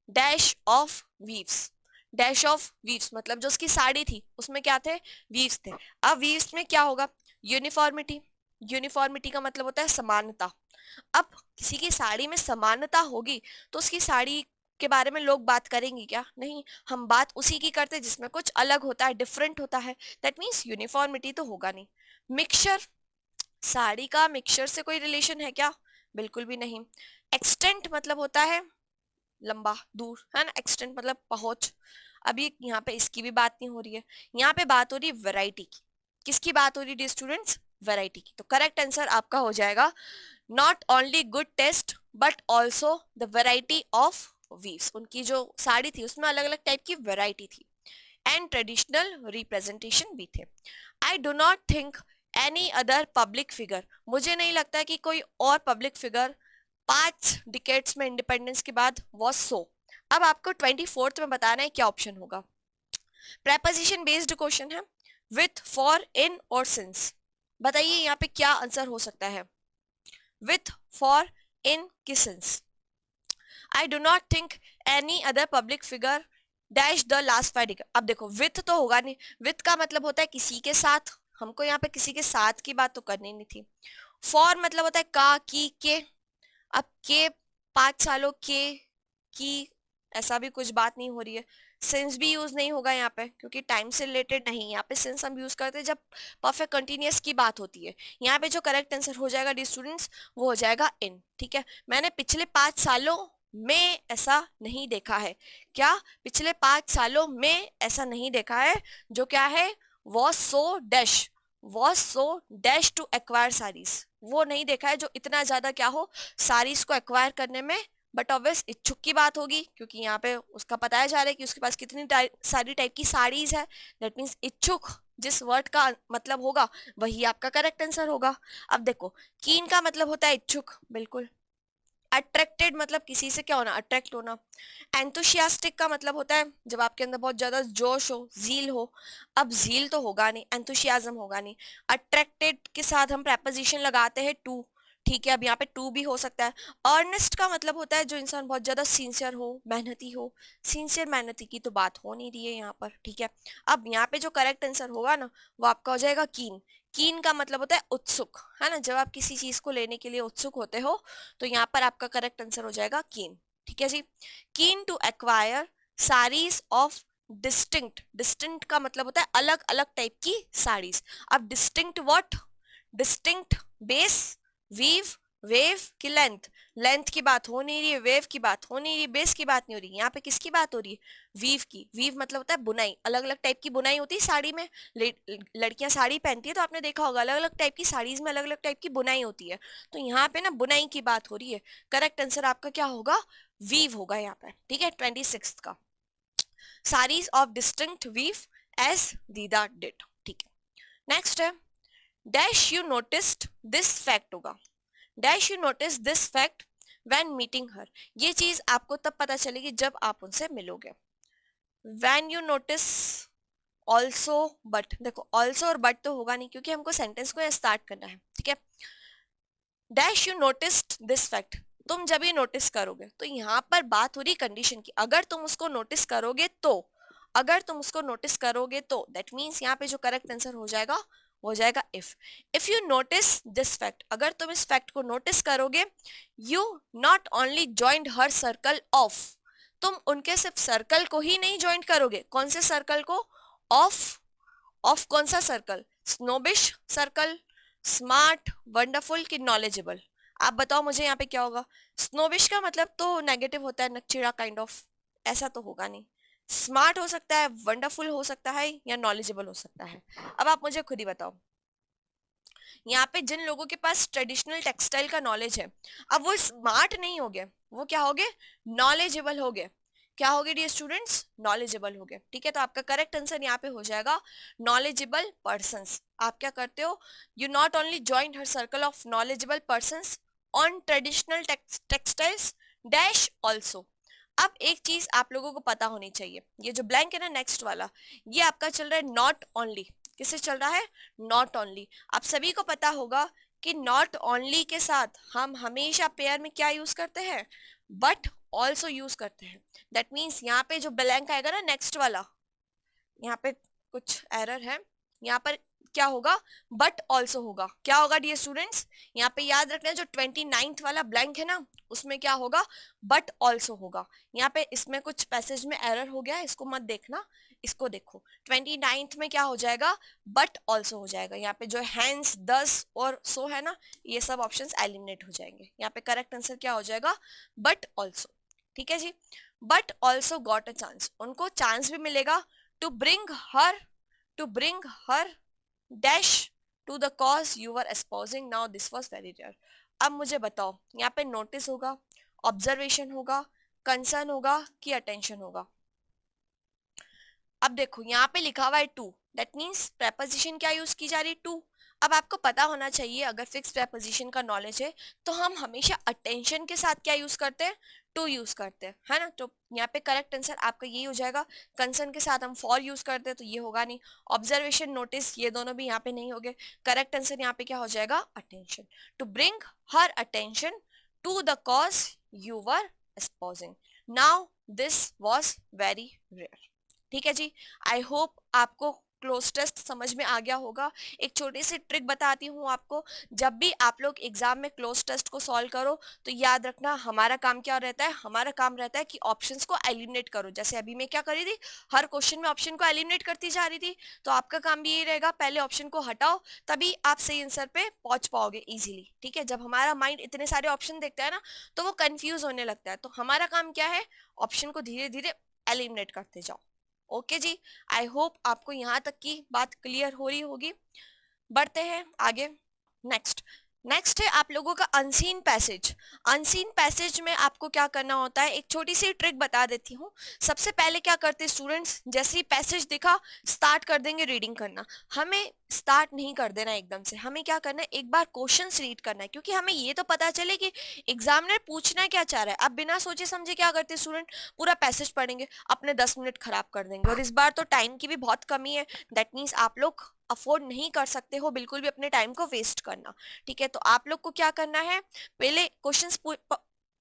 dash of weaves. Dash of weaves मतलब जो उसकी साड़ी थी उसमें क्या थे, वीव्स थे। अब वीव्स में क्या होगा, यूनिफॉर्मिटी। यूनिफॉर्मिटी का मतलब होता है समानता। अब किसी की साड़ी में समानता होगी तो उसकी साड़ी के बारे में लोग बात करेंगे क्या? नहीं, हम बात उसी की करते हैं जिसमें कुछ अलग होता है, डिफरेंट होता है। दैट मीन्स यूनिफॉर्मिटी तो होगा नहीं। मिक्सचर, साड़ी का मिक्सचर से कोई रिलेशन है क्या? बिल्कुल भी नहीं। एक्सटेंट मतलब होता है लंबा, दूर, है ना, एक्सटेंट मतलब पहुंच। अभी यहाँ पे इसकी भी बात नहीं हो रही है, यहाँ पे बात हो रही है वैरायटी की। किसकी बात हो रही है स्टूडेंट्स? वैरायटी की। तो करेक्ट आंसर आपका हो जाएगा not only good taste but also the variety of weaves. उनकी जो साड़ी थी उसमें अलग अलग टाइप की वेराइटी थी एंड ट्रेडिशनल रिप्रेजेंटेशन भी थे। I do not think any other public figure, मुझे नहीं लगता कि कोई और पब्लिक फिगर 5 डिकेट्स में इंडिपेंडेंस के बाद वॉज सो। अब आपको 24th में बताना है क्या ऑप्शन होगा। प्रेपोजिशन बेस्ड क्वेश्चन है, विथ, फॉर, इन और सिंस। बताइए यहाँ पे क्या आंसर हो सकता है? विथ, फॉर, इन की since. I do not think any other public figure dash the last 5 decade. अब देखो विथ तो होगा नहीं, विथ का मतलब होता है किसी के साथ, हमको यहाँ पे किसी के साथ की बात तो करनी नहीं थी। फॉर मतलब होता है का, की, के। अब के 5 सालों के, की, ऐसा भी कुछ बात नहीं हो रही है। सिंस भी यूज नहीं होगा यहाँ पे क्योंकि टाइम से रिलेटेड नहीं, यहाँ पे सिंस हम यूज करते हैं जब परफेक्ट कंटिन्यूअस की बात होती है। यहाँ पे जो करेक्ट आंसर हो जाएगा डी स्टूडेंट्स, वो हो जाएगा इन। ठीक है, मैंने पिछले 5 सालों में ऐसा नहीं देखा है। क्या? पिछले 5 सालों में ऐसा नहीं देखा है, जो क्या है, was so dash, was so dash to acquire saris. वो नहीं देखा है जो इतना ज्यादा क्या हो, सारीज को एक्वायर करने में। बट ऑब्वियस इच्छुक की बात होगी क्योंकि यहाँ पे उसका बताया जा रहा है कि उसके पास कितनी सारी टाइप की साड़ीज है। दैट मीन्स इच्छुक जिस वर्ड का मतलब होगा वही आपका करेक्ट आंसर होगा। अब देखो, कीन का मतलब होता है इच्छुक, बिल्कुल। अट्रैक्टेड मतलब किसी से क्या होना, अट्रैक्ट होना। एंथुसियास्टिक का मतलब होता है जब आपके अंदर बहुत ज्यादा जोश हो, जील हो। अब जील तो होगा नहीं, एंथुसियाज्म होगा नहीं। अट्रैक्टेड के साथ हम प्रेपोजिशन लगाते हैं टू। ठीक है, अब यहाँ पे टू भी हो सकता है। अर्नेस्ट का मतलब होता है जो इंसान बहुत ज्यादा सिंसियर हो, मेहनती हो। सिंसियर मेहनती की तो बात हो नहीं रही है यहाँ पर। ठीक है, अब यहाँ पे जो करेक्ट आंसर होगा ना, वो आपका हो जाएगा कीन। कीन का मतलब होता है उत्सुक, है ना, जब आप किसी चीज को लेने के लिए उत्सुक होते हो तो यहाँ पर आपका करेक्ट आंसर हो जाएगा कीन। ठीक है जी। Keen to acquire saris of distinct. Distinct का मतलब होता है अलग अलग टाइप की साड़ीज। अब distinct what? Distinct base, weave, wave की लेंथ। लेंथ की बात हो नहीं रही है, वेव की बात हो नहीं रही, बेस की बात नहीं हो रही। यहाँ पे किसकी बात हो रही है? वीव की। वीव मतलब होता है बुनाई, अलग अलग टाइप की बुनाई होती है साड़ी में। लड़कियां साड़ी पहनती है तो आपने देखा होगा अलग अलग टाइप की साड़ीज में अलग अलग टाइप की बुनाई होती है। तो यहाँ पे ना बुनाई की बात हो रही है। करेक्ट आंसर आपका क्या होगा? वीव होगा यहाँ पे। ठीक है, 26 का। Saris of distinct weave as Dida did. ठीक है, नेक्स्ट है dash you noticed this fact होगा। Dash you notice this fact when meeting her. ये चीज आपको तब पता चलेगी जब आप उनसे मिलोगे। When you notice also but, देखो ऑल्सो और बट तो होगा नहीं क्योंकि हमको सेंटेंस को स्टार्ट करना है। ठीक है, dash you noticed this fact, तुम जब ये नोटिस करोगे, तो यहाँ पर बात हो रही कंडीशन की। अगर तुम उसको नोटिस करोगे तो, अगर तुम उसको नोटिस करोगे तो दैट मीन्स यहाँ पे जो करेक्ट आंसर हो जाएगा वो हो जाएगा if you notice this fact, अगर तुम इस फैक्ट को नोटिस करोगे, you not only joined her circle of, तुम उनके सिर्फ सर्कल को ही नहीं ज्वाइन करोगे। कौन से सर्कल को? ऑफ। ऑफ कौन सा circle? Snobbish circle, smart, wonderful की नॉलेजेबल? आप बताओ मुझे यहाँ पे क्या होगा। स्नोबिश का मतलब तो नेगेटिव होता है, नकचिड़ा काइंड ऑफ, ऐसा तो होगा नहीं। स्मार्ट हो सकता है, वंडरफुल हो सकता है, या नॉलेजेबल हो सकता है। अब आप मुझे खुद ही बताओ। यहाँ पे जिन लोगों के पास ट्रेडिशनल टेक्सटाइल का नॉलेज है, अब वो स्मार्ट नहीं हो गए, वो क्या हो गए? नॉलेजेबल हो गए। क्या हो गए डियर स्टूडेंट्स? नॉलेजेबल हो गए। ठीक है, तो आपका करेक्ट आंसर यहाँ पे हो जाएगा नॉलेजेबल पर्संस। आप क्या करते हो? You not only join her circle of knowledgeable persons on traditional textiles dash also. अब एक चीज आप लोगों को पता होनी चाहिए, ये जो ब्लैंक है ना नेक्स्ट वाला, ये आपका चल रहा है नॉट ओनली। किससे चल रहा है? Not only. आप सभी को पता होगा कि नॉट ओनली के साथ हम हमेशा पेयर में क्या यूज करते हैं? बट ऑल्सो यूज करते हैं। दैट मीन्स यहाँ पे जो ब्लैंक आएगा ना नेक्स्ट वाला, यहाँ पे कुछ एरर है, यहाँ पर क्या होगा, बट ऑल्सो होगा। क्या होगा डियर स्टूडेंट्स, यहाँ पे याद रखना है जो 29th वाला ब्लैंक है ना, उसमें क्या होगा, बट ऑल्सो होगा। यहाँ पे इसमें कुछ पैसेज में एरर हो गया है, इसको मत देखना, इसको देखो। 29th में क्या हो जाएगा, बट ऑल्सो हो जाएगा। यहाँ पे जो हैंस, दस और सो है ना, ये सब ऑप्शंस एलिमिनेट हो जाएंगे। यहाँ पे करेक्ट आंसर क्या हो जाएगा, बट ऑल्सो। ठीक है जी, but also got a chance, उनको चांस भी मिलेगा to bring her, to bring her dash to the cause you were espousing, now this was very rare. अब मुझे बताओ, यहाँ पे नोटिस होगा, ऑब्जर्वेशन होगा, कंसर्न होगा कि अटेंशन होगा। अब देखो यहाँ पे लिखा हुआ है टू, दैट मीन्स प्रेपोजिशन क्या यूज की जा रही है, टू। अब आपको पता होना चाहिए, अगर फिक्स प्रेपोजिशन का नॉलेज है तो हम हमेशा अटेंशन के साथ क्या यूज करते हैं, टू यूज करते हैं, है ना। तो यहाँ पे करेक्ट आंसर आपका यही हो जाएगा। कंसर्न के साथ हम फॉर यूज करते हैं तो ये होगा नहीं। ऑब्जर्वेशन, नोटिस, ये दोनों भी यहाँ पे नहीं होंगे। करेक्ट आंसर यहाँ पे क्या हो जाएगा, attention. To bring her attention to the cause you were espousing, now this was very rare. ठीक है जी, आई होप आपको क्लोज टेस्ट समझ में आ गया होगा। एक छोटी सी ट्रिक बताती हूँ आपको, जब भी आप लोग एग्जाम में क्लोज टेस्ट को सॉल्व करो तो याद रखना हमारा काम क्या रहता है, हमारा काम रहता है कि ऑप्शंस को एलिमिनेट करो। जैसे अभी मैं क्या कर रही थी, हर क्वेश्चन में ऑप्शन को एलिमिनेट करती जा रही थी, तो आपका काम भी यही रहेगा, पहले ऑप्शन को हटाओ, तभी आप सही आंसर पे पहुंच पाओगे इजीली। ठीक है, जब हमारा माइंड इतने सारे ऑप्शन देखता है ना तो वो कंफ्यूज होने लगता है, तो हमारा काम क्या है, ऑप्शन को धीरे धीरे एलिमिनेट करते जाओ। ओके जी, आई होप आपको यहाँ तक की बात क्लियर हो रही होगी। बढ़ते हैं आगे। नेक्स्ट, नेक्स्ट है आप लोगों का अनसीन पैसेज। अनसीन पैसेज में आपको क्या करना होता है, एक छोटी सी ट्रिक बता देती हूँ। सबसे पहले क्या करते हैं स्टूडेंट्स, जैसे ही पैसेज दिखा स्टार्ट कर देंगे रीडिंग करना। हमें स्टार्ट नहीं कर देना एकदम से, हमें क्या करना है, एक बार क्वेश्चंस रीड करना है, क्योंकि हमें ये तो पता चले कि एग्जामिनर पूछना क्या चाह रहा है। अब बिना सोचे समझे क्या करते हैं स्टूडेंट, पूरा पैसेज पढ़ेंगे, अपने 10 मिनट खराब कर देंगे। और इस बार तो टाइम की भी बहुत कमी है, दैट मीन्स आप लोग अफोर्ड नहीं कर सकते हो बिल्कुल भी अपने टाइम को वेस्ट करना। ठीक है, तो आप लोग को क्या करना है, पहले क्वेश्चंस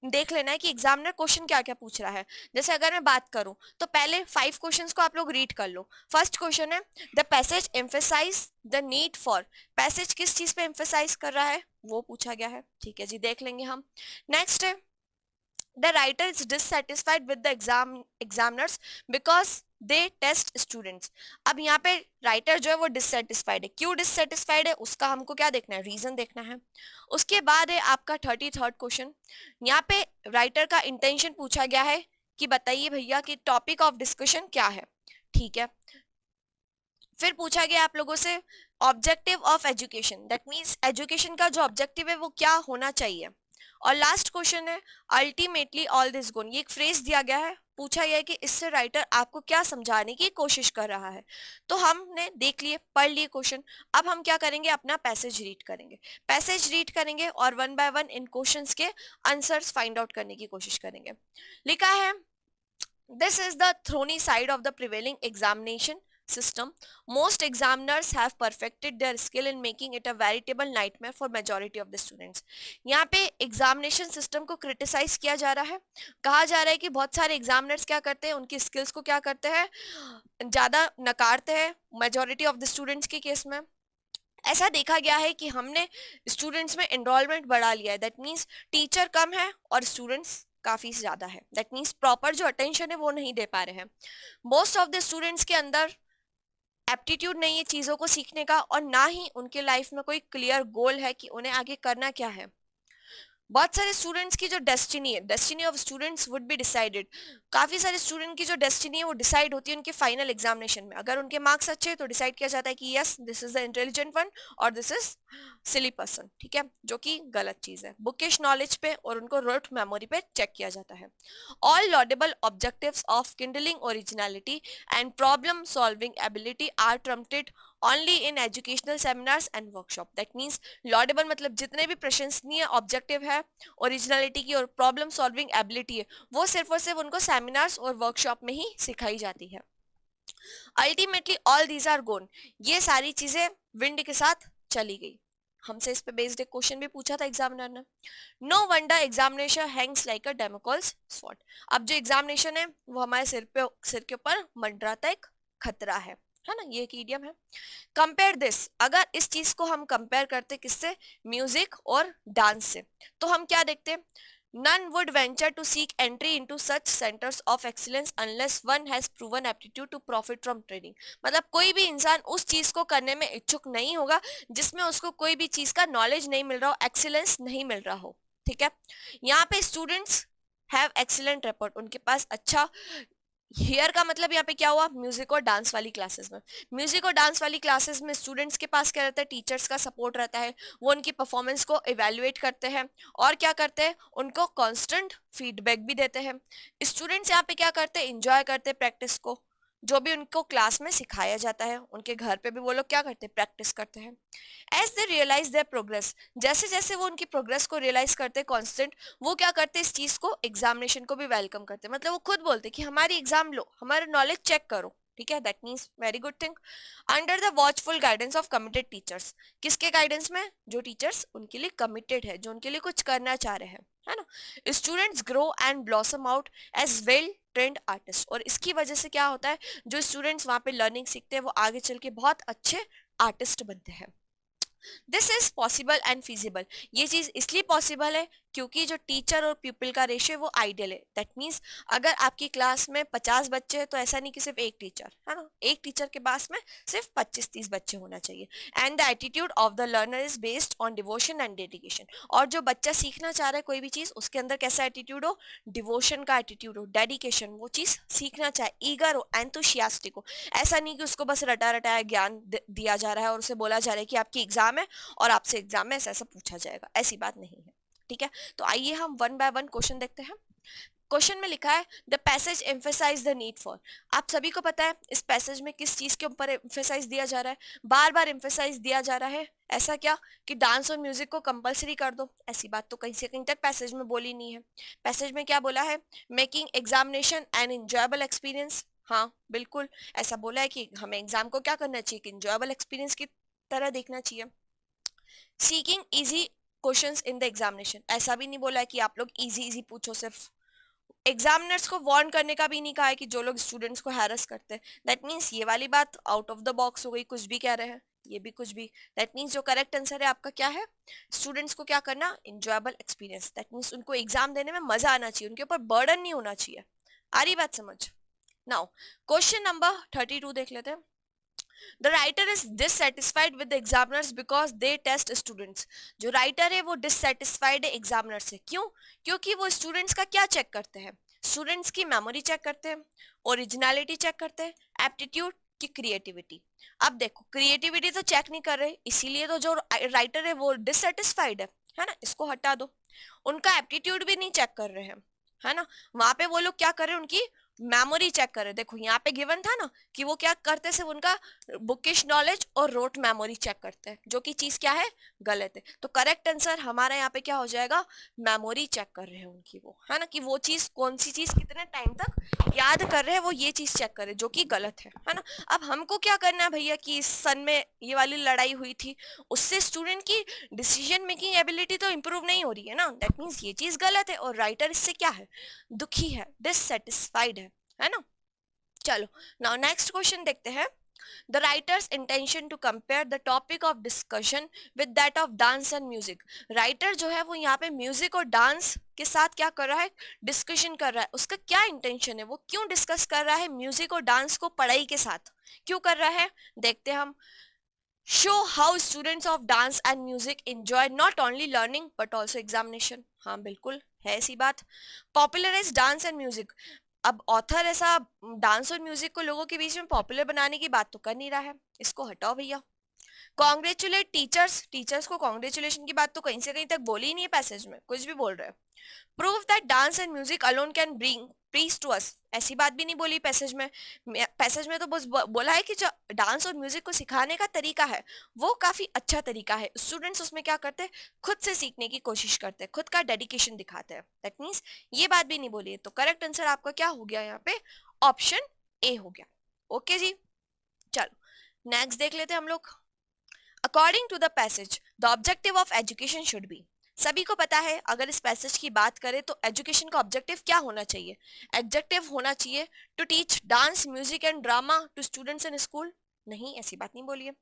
देख लेना है कि एग्जामिनर क्वेश्चन क्या क्या पूछ रहा है। जैसे अगर मैं बात करूं तो पहले 5 क्वेश्चंस को आप लोग रीड कर लो। फर्स्ट क्वेश्चन है, the passage emphasise the need for, passage किस चीज पे एम्फेसाइज कर रहा है, वो पूछा गया है। ठीक है जी, देख लेंगे हम। नेक्स्ट है, the writer is dissatisfied with the examiners because they test students। अब यहाँ पे राइटर जो है वो डिससेटिस्फाइड है, क्यों डिससेटिस्फाइड है उसका हमको क्या देखना है, रीजन देखना है। उसके बाद है आपका 33rd क्वेश्चन। यहाँ पे राइटर का इंटेंशन पूछा गया है कि बताइए भैया कि टॉपिक ऑफ डिस्कशन क्या है। ठीक है, फिर पूछा गया आप लोगों से objective of education, that means education का जो ऑब्जेक्टिव है वो क्या होना चाहिए। और लास्ट क्वेश्चन है अल्टीमेटली ऑल दिस गुण, ये एक फ्रेज दिया गया है, पूछा गया है कि इससे राइटर आपको क्या समझाने की कोशिश कर रहा है। तो हमने देख लिए, पढ़ लिए क्वेश्चन। अब हम क्या करेंगे, अपना पैसेज रीड करेंगे। पैसेज रीड करेंगे और one by one in questions के आंसर्स फाइंड आउट करने की कोशिश करेंगे। लिखा है, this is the thorny side of the prevailing examination system. Most examiners have perfected their skill in making it a veritable nightmare for majority of the students। यहाँ पे एग्जामिनेशन सिस्टम को क्रिटिसाइज किया जा रहा है, कहा जा रहा है कि बहुत सारे एग्जामिनर्स क्या करते हैं, उनकी स्किल्स को क्या करते हैं, ज्यादा नकारते हैं मेजोरिटी ऑफ द स्टूडेंट्स के केस में। ऐसा देखा गया है कि हमने स्टूडेंट्स में एनरोलमेंट बढ़ा लिया है, दैट मीन्स टीचर कम है और स्टूडेंट्स काफी ज्यादा है, दैट मीन्स प्रॉपर जो अटेंशन है वो नहीं दे पा रहे हैं। मोस्ट ऑफ द स्टूडेंट्स के अंदर एप्टीट्यूड नहीं है चीजों को सीखने का, और ना ही उनके लाइफ में कोई क्लियर गोल है कि उन्हें आगे करना क्या है। बहुत सारे स्टूडेंट्स की जो डेस्टिनी है, destiny of students would be decided, काफी सारे स्टूडेंट की जो डेस्टिनी है वो डिसाइड होती है उनके फाइनल एग्जामिनेशन में। अगर उनके मार्क्स अच्छे तो डिसाइड किया जाता है कि yes this is the intelligent one और दिस इज सिली पर्सन। ठीक है, जो कि गलत चीज है, बुकिश नॉलेज पे और उनको रोट मेमोरी पे चेक किया जाता है। All laudable objectives of kindling originality and problem solving ability are trumpeted only in educational seminars and workshop, that means laudable मतलब जितने भी प्रशंसनीय ऑब्जेक्टिव है ओरिजिनलिटी की और प्रॉब्लम सॉल्विंग एबिलिटी है, वो सिर्फ और सिर्फ उनको सेमिनार्स और वर्कशॉप में ही सिखाई जाती है। अल्टीमेटली ऑल दीज आर गोन, ये सारी चीजें विंड के साथ चली गई। हमसे इस पे बेस्ड एक क्वेश्चन भी पूछा था एग्जामिनर ने। No wonder examination hangs like a Damocles sword. अब जो एग्जामिनेशन है वो हमारे सिर के ऊपर मंडराता एक खतरा है है ना, ये एक इडियम है। कंपेयर दिस, अगर इस चीज को हम कंपेयर करते किससे, म्यूजिक और डांस से, तो हम क्या देखते हैं, none would venture to seek entry into such centers of excellence unless one has proven aptitude to profit from training। मतलब कोई भी इंसान उस चीज को करने में इच्छुक नहीं होगा जिसमें उसको कोई भी चीज का नॉलेज नहीं मिल रहा हो, एक्सीलेंस नहीं मिल रहा हो। ठीक है, यहाँ पे स्टूडेंट्स हैव एक्सीलेंट रिपोर्ट, उनके पास अच्छा, हियर का मतलब यहाँ पे क्या हुआ, म्यूजिक और डांस वाली क्लासेस में, म्यूजिक और डांस वाली क्लासेस में स्टूडेंट्स के पास क्या रहता है, टीचर्स का सपोर्ट रहता है, वो उनकी परफॉर्मेंस को इवेल्युएट करते हैं और क्या करते हैं, उनको कांस्टेंट फीडबैक भी देते हैं। स्टूडेंट्स यहाँ पे क्या करते हैं, इंजॉय करते हैं प्रैक्टिस को, जो भी उनको क्लास में सिखाया जाता है उनके घर पे भी वो लोग क्या करते हैं, प्रैक्टिस करते हैं। As they realise their progress, जैसे जैसे वो उनकी प्रोग्रेस को रियलाइज करते हैं कॉन्स्टेंट, वो क्या करते हैं, इस चीज को, एग्जामिनेशन को भी वेलकम करते हैं, मतलब वो खुद बोलते हैं कि हमारी एग्जाम लो, हमारा नॉलेज चेक करो। ठीक है, that means very good thing. Under the watchful guidance of committed teachers, किसके गाइडेंस में, जो टीचर्स उनके लिए कमिटेड है, जो उनके लिए कुछ करना चाह रहे हैं, है ना। Students grow and blossom out as well trained artist, और इसकी वजह से क्या होता है, जो स्टूडेंट्स वहां पे लर्निंग सीखते हैं वो आगे चल के बहुत अच्छे आर्टिस्ट बनते हैं। This is possible and feasible, ये चीज इसलिए पॉसिबल है क्योंकि जो टीचर और पीपल का रेशियो वो आइडियल है। दैट मीन्स अगर आपकी क्लास में 50 बच्चे हैं तो ऐसा नहीं कि सिर्फ एक टीचर, है ना, एक टीचर के पास में सिर्फ 25-30 बच्चे होना चाहिए। And the attitude of the learner is based on devotion and dedication, और जो बच्चा सीखना चाह रहा है कोई भी चीज, उसके अंदर कैसा एटीट्यूड हो, डिवोशन का एटीट्यूड हो, डेडिकेशन, वो चीज सीखना चाहे, ईगर हो, एंथुसियास्टिक हो। ऐसा नहीं कि उसको बस रटा रटाया ज्ञान दिया जा रहा है और उसे बोला जा रहा है कि आपकी एग्जाम है और आपसे एग्जाम में ऐसा ऐसा पूछा जाएगा, ऐसी बात नहीं है। ठीक है, तो आइए हम वन बाय वन क्वेश्चन देखते हैं। क्वेश्चन में लिखा है the passage emphasise the need for, आप सभी को पता है इस पैसेज में किस चीज के ऊपर एम्फेसाइज दिया जा रहा है, बार बार एम्फेसाइज दिया जा रहा है, ऐसा क्या कि डांस और म्यूजिक को कंपलसरी कर दो, ऐसी बात तो कहीं से कहीं तक पैसेज में बोली नहीं है। पैसेज में क्या बोला है, making examination an enjoyable experience, हाँ बिल्कुल ऐसा बोला है कि हमें एग्जाम को क्या करना चाहिए, कि इंजॉयबल एक्सपीरियंस की तरह देखना चाहिए। Seeking easy questions in the examination, ऐसा भी नहीं बोला है कि आप लोग इजी इजी पूछो, सिर्फ एग्जामिनर्स को वार्न करने का भी नहीं कहा है कि जो लोग स्टूडेंट्स को हैरस करते हैं। दैट मीन्स ये वाली बात आउट ऑफ द बॉक्स हो गई, कुछ भी कह रहे हैं, ये भी कुछ भी। दैट मीन्स जो करेक्ट आंसर है आपका क्या है, स्टूडेंट्स को क्या करना, इंजॉयबल एक्सपीरियंस, दैट मीन्स उनको एग्जाम देने में मजा आना चाहिए, उनके ऊपर बर्डन नहीं होना चाहिए। आ रही बात समझ। नाउ क्वेश्चन नंबर 32 देख लेते हैं। The writer is dissatisfied with the examiners because they test students। जो राइटर है वो dissatisfied है एग्जामिनर से, क्यों, क्योंकि वो स्टूडेंट्स का क्या चेक करते हैं, स्टूडेंट्स की मेमोरी चेक करते हैं, ओरिजिनलिटी चेक करते हैं, एप्टीट्यूड की क्रिएटिविटी। अब देखो क्रिएटिविटी तो चेक नहीं कर रहे, इसीलिए तो जो राइटर है वो डिससेटिस्फाइड है ना, इसको हटा दो। उनका एप्टीट्यूड भी नहीं चेक कर रहे हैं, है ना, वहां पे वो लोग क्या कर रहे हैं, उनकी मेमोरी चेक कर रहे हैं। देखो यहाँ पे गिवन था ना कि वो क्या करते, सिर्फ उनका बुकिश नॉलेज और रोट मेमोरी चेक करते हैं, जो कि चीज क्या है, गलत है। तो करेक्ट आंसर हमारा यहाँ पे क्या हो जाएगा, मेमोरी चेक कर रहे हैं उनकी, वो है ना, कि वो चीज कौन सी चीज कितने टाइम तक याद कर रहे हैं, वो ये चीज चेक कर रहे हैं, जो कि गलत है ना। अब हमको क्या करना है भैया, कि इस सन में ये वाली लड़ाई हुई थी, उससे स्टूडेंट की डिसीजन मेकिंग एबिलिटी तो इंप्रूव नहीं हो रही है ना, दैट मीन्स ये चीज गलत है, और राइटर इससे क्या है, दुखी है, डिससेटिस्फाइड है ना। चलो नाउ नेक्स्ट क्वेश्चन देखते हैं। The writer's intention to compare the topic of discussion with that of dance and music। Writer जो है वो यहाँ पे म्यूजिक और डांस के साथ क्या कर रहा है, डिस्कशन कर रहा है। उसका क्या इंटेंशन है, वो क्यों डिस्कस कर रहा है म्यूजिक और डांस को पढ़ाई के साथ, क्यों कर रहा है, देखते हैं हम। Show how students of dance and music enjoy not only learning but also examination, हाँ बिल्कुल है ऐसी बात। पॉपुलराइज डांस एंड म्यूजिक, अब ऑथर ऐसा डांस और म्यूजिक को लोगों के बीच में पॉपुलर बनाने की बात तो कर नहीं रहा है, इसको हटाओ भैया। कॉन्ग्रेचुलेट टीचर्स, टीचर्स को कॉन्ग्रेचुलेशन की बात तो कहीं से कहीं तक बोली ही नहीं है, पैसेज में कुछ भी बोल रहे हैं। Prove that dance and music alone can bring peace to us, ऐसी बात भी नहीं बोली पैसेज में। पैसेज में तो बस बोला है कि जो डांस और म्यूजिक को सिखाने का तरीका है वो काफी अच्छा तरीका है, स्टूडेंट्स उसमें क्या करते हैं, खुद से सीखने की कोशिश करते हैं, खुद का डेडिकेशन दिखाते हैं, दैट मीन्स ये बात भी नहीं बोली है। तो करेक्ट आंसर आपका क्या हो गया यहाँ पे, ऑप्शन ए हो गया। ओके जी, चलो नेक्स्ट देख लेते हैं हम लोग। According to the passage the objective of education should be, सभी को पता है अगर इस पैसेज की बात करें तो एजुकेशन का ऑब्जेक्टिव क्या होना चाहिए, एग्जेक्टिव होना चाहिए to teach dance music and drama to students in school, नहीं, ऐसी बात नहीं बोली है।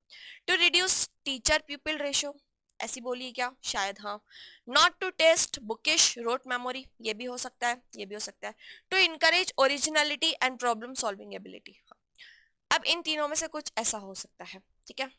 To reduce teacher pupil ratio, ऐसी बोली है क्या? शायद हाँ। Not to test bookish rote memory, ये भी हो सकता है, ये भी हो सकता है। To encourage originality and problem solving ability, अब इन तीनों में से कुछ ऐसा हो सकता है, ठीक है।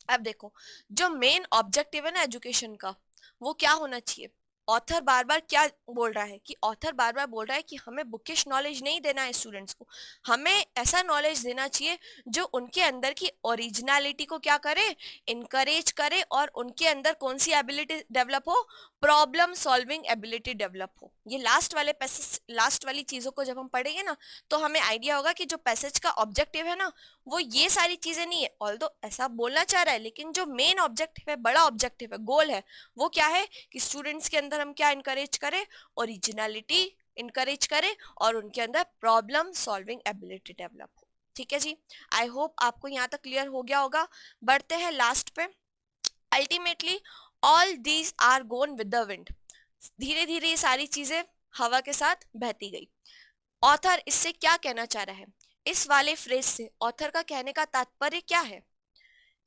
अब देखो, जो मेन ऑब्जेक्टिव है ना एजुकेशन का, वो क्या होना चाहिए? ऑथर बार बार क्या बोल रहा है कि ऑथर बार बार बोल रहा है कि हमें बुकिश नॉलेज नहीं देना है स्टूडेंट्स को, हमें ऐसा नॉलेज देना चाहिए जो उनके अंदर की ओरिजिनलिटी को क्या करे, इनकरेज करे, और उनके अंदर कौन सी एबिलिटी डेवलप हो, प्रॉब्लम सॉल्विंग एबिलिटी डेवलप हो। ये लास्ट वाले पैसेज, लास्ट वाली चीजों को जब हम पढ़ेंगे ना, तो हमें आइडिया होगा कि जो पैसेज का ऑब्जेक्टिव है ना, वो ये सारी चीजें नहीं है। ऑल्दो ऐसा बोलना चाह रहा है, लेकिन जो मेन ऑब्जेक्टिव है, बड़ा ऑब्जेक्टिव है, गोल है, वो क्या है कि स्टूडेंट्स के अंदर हम क्या इनकरेज करें, ओरिजिनलिटी इनकरेज करें, और उनके अंदर प्रॉब्लम सॉल्विंग एबिलिटी डेवलप हो। ठीक है जी, आई होप आपको यहाँ तक क्लियर हो गया होगा। बढ़ते हैं लास्ट पे। Ultimately all these are gone with the wind, धीरे धीरे ये सारी चीजें हवा के साथ बहती गई। ऑथर इससे क्या कहना चाह रहा है? इस वाले फ्रेज से ऑथर का कहने का तात्पर्य क्या है?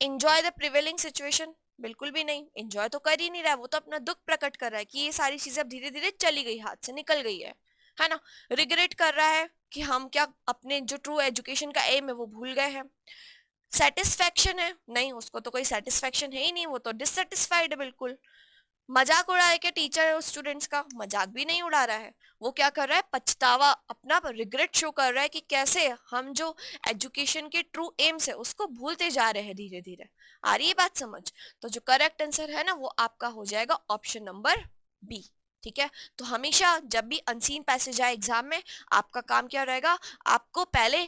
एंजॉय द प्रिवेलिंग सिचुएशन, बिल्कुल भी नहीं, एंजॉय तो कर ही नहीं रहा है, वो तो अपना दुख प्रकट कर रहा है कि ये सारी चीजें अब धीरे धीरे चली गई, हाथ से निकल गई है ना। रिग्रेट कर रहा है कि हम क्या अपने जो ट्रू एजुकेशन का एम है वो भूल गए हैं। सेटिस्फेक्शन है, नहीं, उसको तो कोई सेटिस्फेक्शन है ही नहीं, वो तो डिससेटिस्फाइड है बिल्कुल। मजाक उड़ा है क्या टीचर और स्टूडेंट्स का? मजाक भी नहीं उड़ा रहा है, वो क्या कर रहा है, पछतावा, अपना रिग्रेट शो कर रहा है कि कैसे हम जो एजुकेशन के ट्रू एम्स है उसको भूलते जा रहे हैं धीरे धीरे। आ रही है बात समझ? तो जो करेक्ट आंसर है ना, वो आपका हो जाएगा ऑप्शन नंबर बी। ठीक है, तो हमेशा जब भी अनसीन पैसेज आए एग्जाम में, आपका काम क्या रहेगा, आपको पहले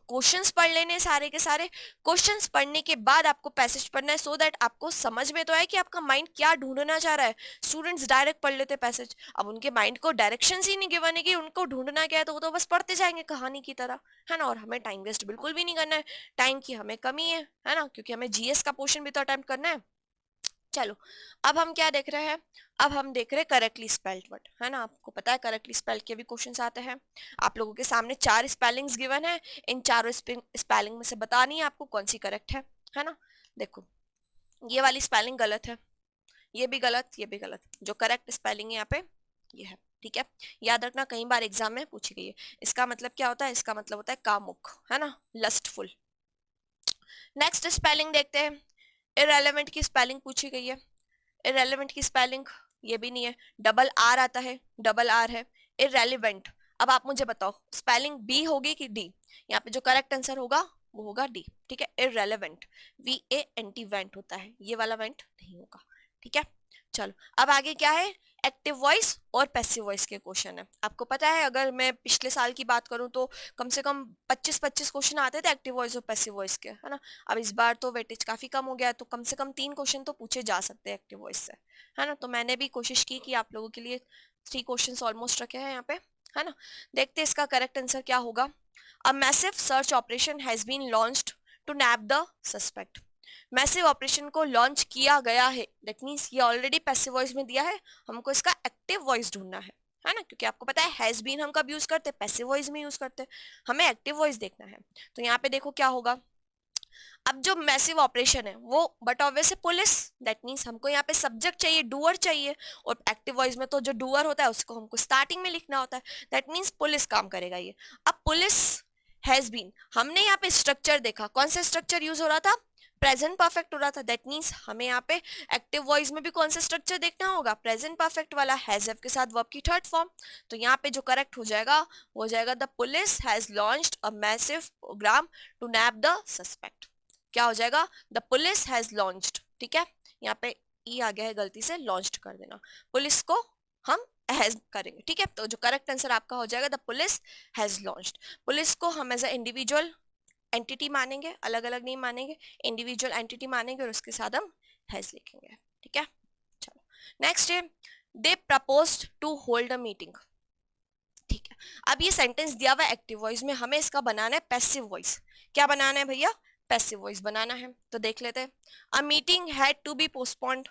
क्वेश्चंस पढ़ लेने सारे के सारे, क्वेश्चंस पढ़ने के बाद आपको पैसेज पढ़ना है, सो दैट आपको समझ में तो आए कि आपका माइंड क्या ढूंढना चाह रहा है। स्टूडेंट्स डायरेक्ट पढ़ लेते पैसेज, अब उनके माइंड को डायरेक्शंस ही नहीं गिवन है कि उनको ढूंढना क्या है, तो वो तो बस पढ़ते जाएंगे कहानी की तरह, है ना। और हमें टाइम वेस्ट बिल्कुल भी नहीं करना है, टाइम की हमें कमी है ना, क्योंकि हमें जीएस का पोर्शन भी तो अटेम्प्ट करना है। चलो, अब हम क्या देख रहे हैं? अब हम देख रहे हैं करेक्टली स्पेल्ड वर्ड, है ना। आपको पता है करेक्टली स्पेल्ड के भी क्वेश्चंस आते हैं। आप लोगों के सामने 4 स्पेलिंग्स गिवन है, इन चारों स्पेलिंग में से बतानी है आपको कौन सी करेक्ट है ना। देखो, ये वाली स्पेलिंग गलत है, ये भी गलत, ये भी गलत, जो करेक्ट स्पेलिंग है यहाँ पे ये है। ठीक है, याद रखना, कई बार एग्जाम में पूछी गई है। इसका मतलब क्या होता है? इसका मतलब होता है कामुक, है ना, लस्टफुल। नेक्स्ट स्पेलिंग देखते हैं। इररेलेवेंट की स्पेलिंग पूछी गई है। इररेलेवेंट की स्पेलिंग ये भी नहीं है, डबल आर आता है, डबल आर है। इररेलेवेंट, अब आप मुझे बताओ स्पेलिंग बी होगी कि डी? यहाँ पे जो करेक्ट आंसर होगा वो होगा डी। ठीक है, इररेलेवेंट, VANT वेंट होता है, ये वाला वेंट नहीं होगा। ठीक है, चलो अब आगे क्या है? एक्टिव वॉइस और पैसिव वॉइस के क्वेश्चन है। आपको पता है, अगर मैं पिछले साल की बात करूं तो कम से कम 25-25 क्वेश्चन आते थे एक्टिव वॉइस और पैसिव वॉइस के, है ना। अब इस बार तो वेटेज काफी कम हो गया, तो कम से कम 3 क्वेश्चन तो पूछे जा सकते हैं एक्टिव वॉइस से, है ना। तो मैंने भी कोशिश की कि आप लोगों के लिए 3 क्वेश्चन ऑलमोस्ट रखे हैं यहाँ पे, है ना। देखते हैं इसका करेक्ट आंसर क्या होगा। A massive search operation has been launched to nab the suspect, massive operation को लॉन्च किया गया है, दैट मींस ये ऑलरेडी पैसिव वॉइस में दिया है, हमको इसका एक्टिव वॉइस ढूंढना है ना। क्योंकि आपको पता है हैज बीन हम कब यूज करते हैं? पैसिव वॉइस में यूज करते हैं, हमें एक्टिव वॉइस देखना है। तो यहाँ पे देखो क्या होगा। अब जो मैसिव ऑपरेशन है वो बट ऑब्वियस है पुलिस, दैट मींस हमको यहाँ पे सब्जेक्ट चाहिए, डूअर चाहिए, और एक्टिव वॉइस में तो जो डूअर होता है उसको हमको स्टार्टिंग में लिखना होता है, दैट मींस पुलिस काम करेगा ये। अब पुलिस हैज बीन, हमने यहाँ पे स्ट्रक्चर देखा, कौन सा स्ट्रक्चर यूज हो रहा था? प्रेजेंट परफेक्ट हो रहा था, दैट मींस हमें यहाँ पे एक्टिव वॉइस में भी कौन सा स्ट्रक्चर देखना होगा? प्रेजेंट परफेक्ट वाला, हैज हैव के साथ वर्ब की थर्ड फॉर्म। तो यहाँ पे जो करेक्ट हो जाएगा वो हो जाएगा the police has launched a massive programme to nab the suspect. क्या हो जाएगा? The police has launched. ठीक है, यहाँ पे ई आ गया है, गलती से लॉन्च्ड कर देना, पुलिस को हम हैज करेंगे। ठीक है, तो जो करेक्ट आंसर आपका हो जाएगा the police has launched. Police को हम एज अ इंडिविजुअल एंटिटी मानेंगे, अलग अलग नहीं मानेंगे, इंडिविजुअल एंटिटी मानेंगे, और उसके साथ हम हैज लिखेंगे। ठीक है, चलो नेक्स्ट है, they proposed to hold a meeting. ठीक है, अब ये सेंटेंस दिया हुआ है एक्टिव वॉइस में, हमें इसका बनाना है पैसिव वॉइस। क्या बनाना है भैया? पैसिव वॉइस बनाना है। तो देख लेते हैं। A meeting had to be postponed,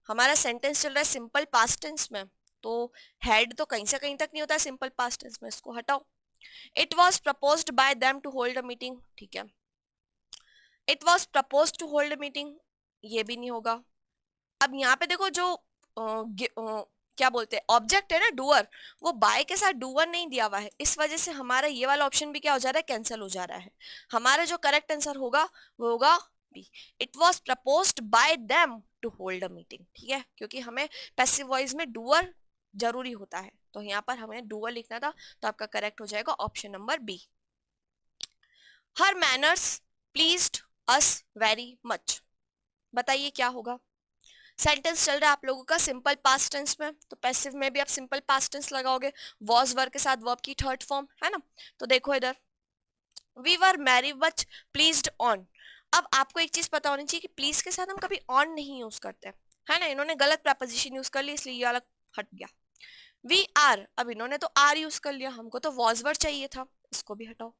हमारा सेंटेंस चल रहा है सिंपल पास्ट टेंस में, तो हैड तो कहीं से कहीं तक नहीं होता है सिंपल पास्ट टेंस में, इसको हटाओ। It was proposed by them to hold a meeting. ठीक है, it was propose to hold meeting, ये भी नहीं होगा। अब यहाँ पे देखो जो क्या बोलते हैं ऑब्जेक्ट है ना डूअर, वो बाय के साथ डूअर नहीं दिया हुआ है, इस वजह से हमारा ये वाला ऑप्शन भी क्या हो जा रहा है, कैंसिल हो जा रहा है। हमारा जो करेक्ट आंसर होगा वो होगा B, it was proposed by them to hold a meeting. ठीक है, क्योंकि हमें पैसिव वॉइस में डूअर जरूरी होता है, तो यहाँ पर हमें डूअर लिखना था, तो आपका करेक्ट हो जाएगा option number B. Her manners pleased us very much, बताइए क्या होगा। सेंटेंस चल रहा है आप लोगों का सिंपल पास्ट टेंस में, तो पैसिव में भी आप सिंपल पास्ट टेंस लगाओगे, वॉज वर्ब के साथ वर्ब की थर्ड फॉर्म है ना। तो देखो इधर, we were very much pleased on. अब आपको एक चीज पता होनी चाहिए कि प्लीज के साथ हम कभी ऑन नहीं यूज करते, है ना, इन्होंने गलत प्रपोजिशन यूज कर ली इसलिए ये वाला हट गया। वी आर, अब इन्होंने तो आर यूज कर लिया, हमको तो वॉज वर्ब चाहिए था, इसको भी हटाओ।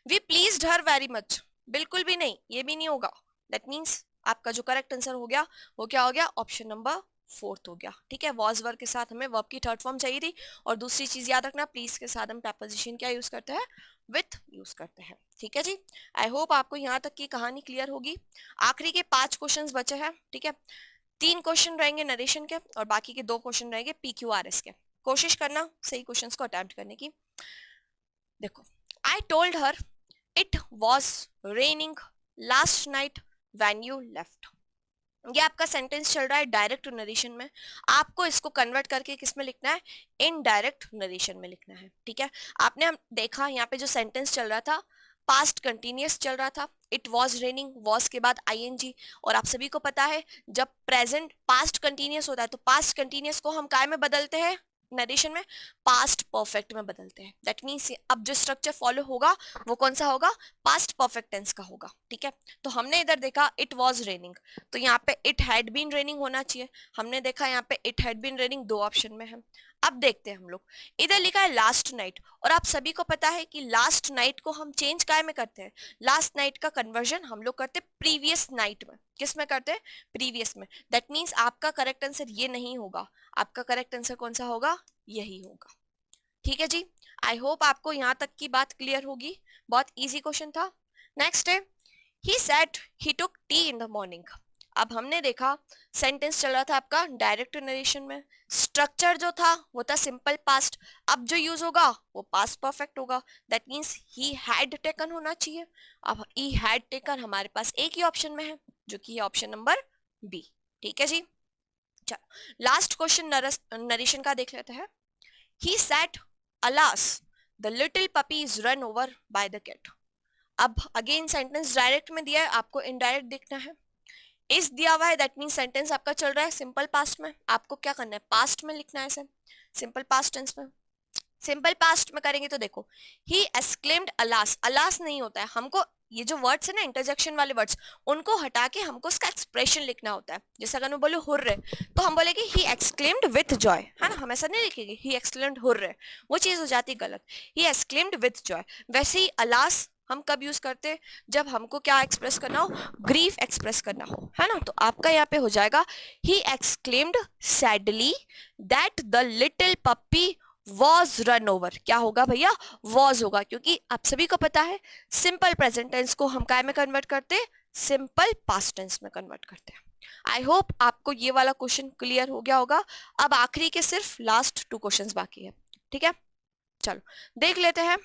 We pleased her very much, बिल्कुल भी नहीं, ये भी नहीं होगा। दैट मीन्स आपका जो करेक्ट आंसर हो गया वो क्या हो गया, ऑप्शन नंबर फोर्थ हो गया। ठीक है, वॉज वर्ब के साथ हमें वर्ब की थर्ड फॉर्म चाहिए थी, और दूसरी चीज याद रखना, प्लीज के साथ हम प्रपोजिशन क्या यूज करते हैं, विथ यूज करते हैं। ठीक है जी, आई होप आपको यहाँ तक की कहानी क्लियर होगी। आखिरी के 5 क्वेश्चंस बचे हैं। ठीक है, 3 क्वेश्चन रहेंगे नरेशन के और बाकी के 2 क्वेश्चन रहेंगे PQRS के। कोशिश करना सही क्वेश्चंस को अटेम्प्ट करने की। देखो, I told her it was raining last night when you left. ये आपका सेंटेंस चल रहा है डायरेक्ट नरेशन में, आपको इसको कन्वर्ट करके किस में लिखना है, इनडायरेक्ट नरेशन में लिखना है। ठीक है, आपने हम देखा यहाँ पे जो सेंटेंस चल रहा था पास्ट कंटिन्यूअस चल रहा था, इट वॉज रेनिंग, वॉज के बाद ING, और आप सभी को पता है जब प्रेजेंट पास्ट कंटिन्यूअस होता है तो पास्ट कंटिन्यूअस को हम काय में बदलते हैं, नरेशन में पास्ट परफेक्ट में बदलते हैं। दैट मीन्स अब जो स्ट्रक्चर फॉलो होगा वो कौन सा होगा, पास्ट परफेक्ट टेंस का होगा। ठीक है, तो हमने इधर देखा इट वॉज रेनिंग, तो यहाँ पे इट हैड बीन रेनिंग होना चाहिए, हमने देखा यहाँ पे it had been raining, 2 option में है। अब देखते हैं हम लोग, इधर लिखा है लास्ट नाइट, और आप सभी को पता है कि लास्ट नाइट को हम चेंज काय में करते हैं, लास्ट नाइट का कन्वर्जन हम लोग करते हैं प्रीवियस नाइट में, किस में करते हैं, प्रीवियस में। दैट मीन्स आपका करेक्ट आंसर ये नहीं होगा, आपका करेक्ट आंसर कौन सा होगा, यही होगा। ठीक है जी, आई होप आपको यहाँ तक की बात क्लियर होगी, बहुत इजी क्वेश्चन था। नेक्स्ट है, he said he took T in the morning. अब हमने देखा सेंटेंस चल रहा था आपका डायरेक्ट नरेशन में, स्ट्रक्चर जो था वो था सिंपल पास्ट, अब जो यूज होगा वो पास्ट परफेक्ट होगा। That means he had taken होना चाहिए, अब ही हैड टेकन हमारे पास एक ही ऑप्शन में है जो कि है ऑप्शन नंबर बी। ठीक है जी, चलो लास्ट क्वेश्चन नरेशन का देख लेते हैं। He said alas the little puppy is run over by the cat. अब अगेन सेंटेंस डायरेक्ट में दिया है, आपको इनडायरेक्ट देखना है। इस दिया हुआ है, दैट मीन सेंटेंस आपका चल रहा है सिंपल पास्ट में, आपको क्या करना है, पास्ट में लिखना है इसे, सिंपल पास्ट टेंस में। सिंपल पास्ट में करेंगे तो देखो, ही एक्सक्लेम्ड अलास, अलास नहीं होता है, हमको ये जो वर्ड्स है ना इंटरजेक्शन वाले वर्ड्स, उनको हटा के हमको उसका एक्सप्रेशन लिखना होता है। जैसे अगर मैं बोलूं हुर्रे, तो हम बोलेंगे ही एक्सक्लेम्ड विथ जॉय, है ना, हम ऐसा नहीं लिखेंगे ही एक्सक्लेम्ड हुर्रे, वो चीज हो जाती गलत, ही एक्सक्लेम्ड विथ जॉय। वैसे ही अलास हम कब यूज करते हैं, जब हमको क्या एक्सप्रेस करना हो, ग्रीफ एक्सप्रेस करना हो, है ना। तो आपका यहाँ पे हो जाएगा he exclaimed sadly that the little puppy was run over. क्या होगा भैया, वॉज होगा, क्योंकि आप सभी को पता है सिंपल प्रेजेंट टेंस को हम काय में कन्वर्ट करते हैं, सिंपल पास्ट टेंस में कन्वर्ट करते हैं। आई होप आपको ये वाला क्वेश्चन क्लियर हो गया होगा। अब आखिरी के सिर्फ लास्ट 2 क्वेश्चंस बाकी है। ठीक है, चलो देख लेते हैं।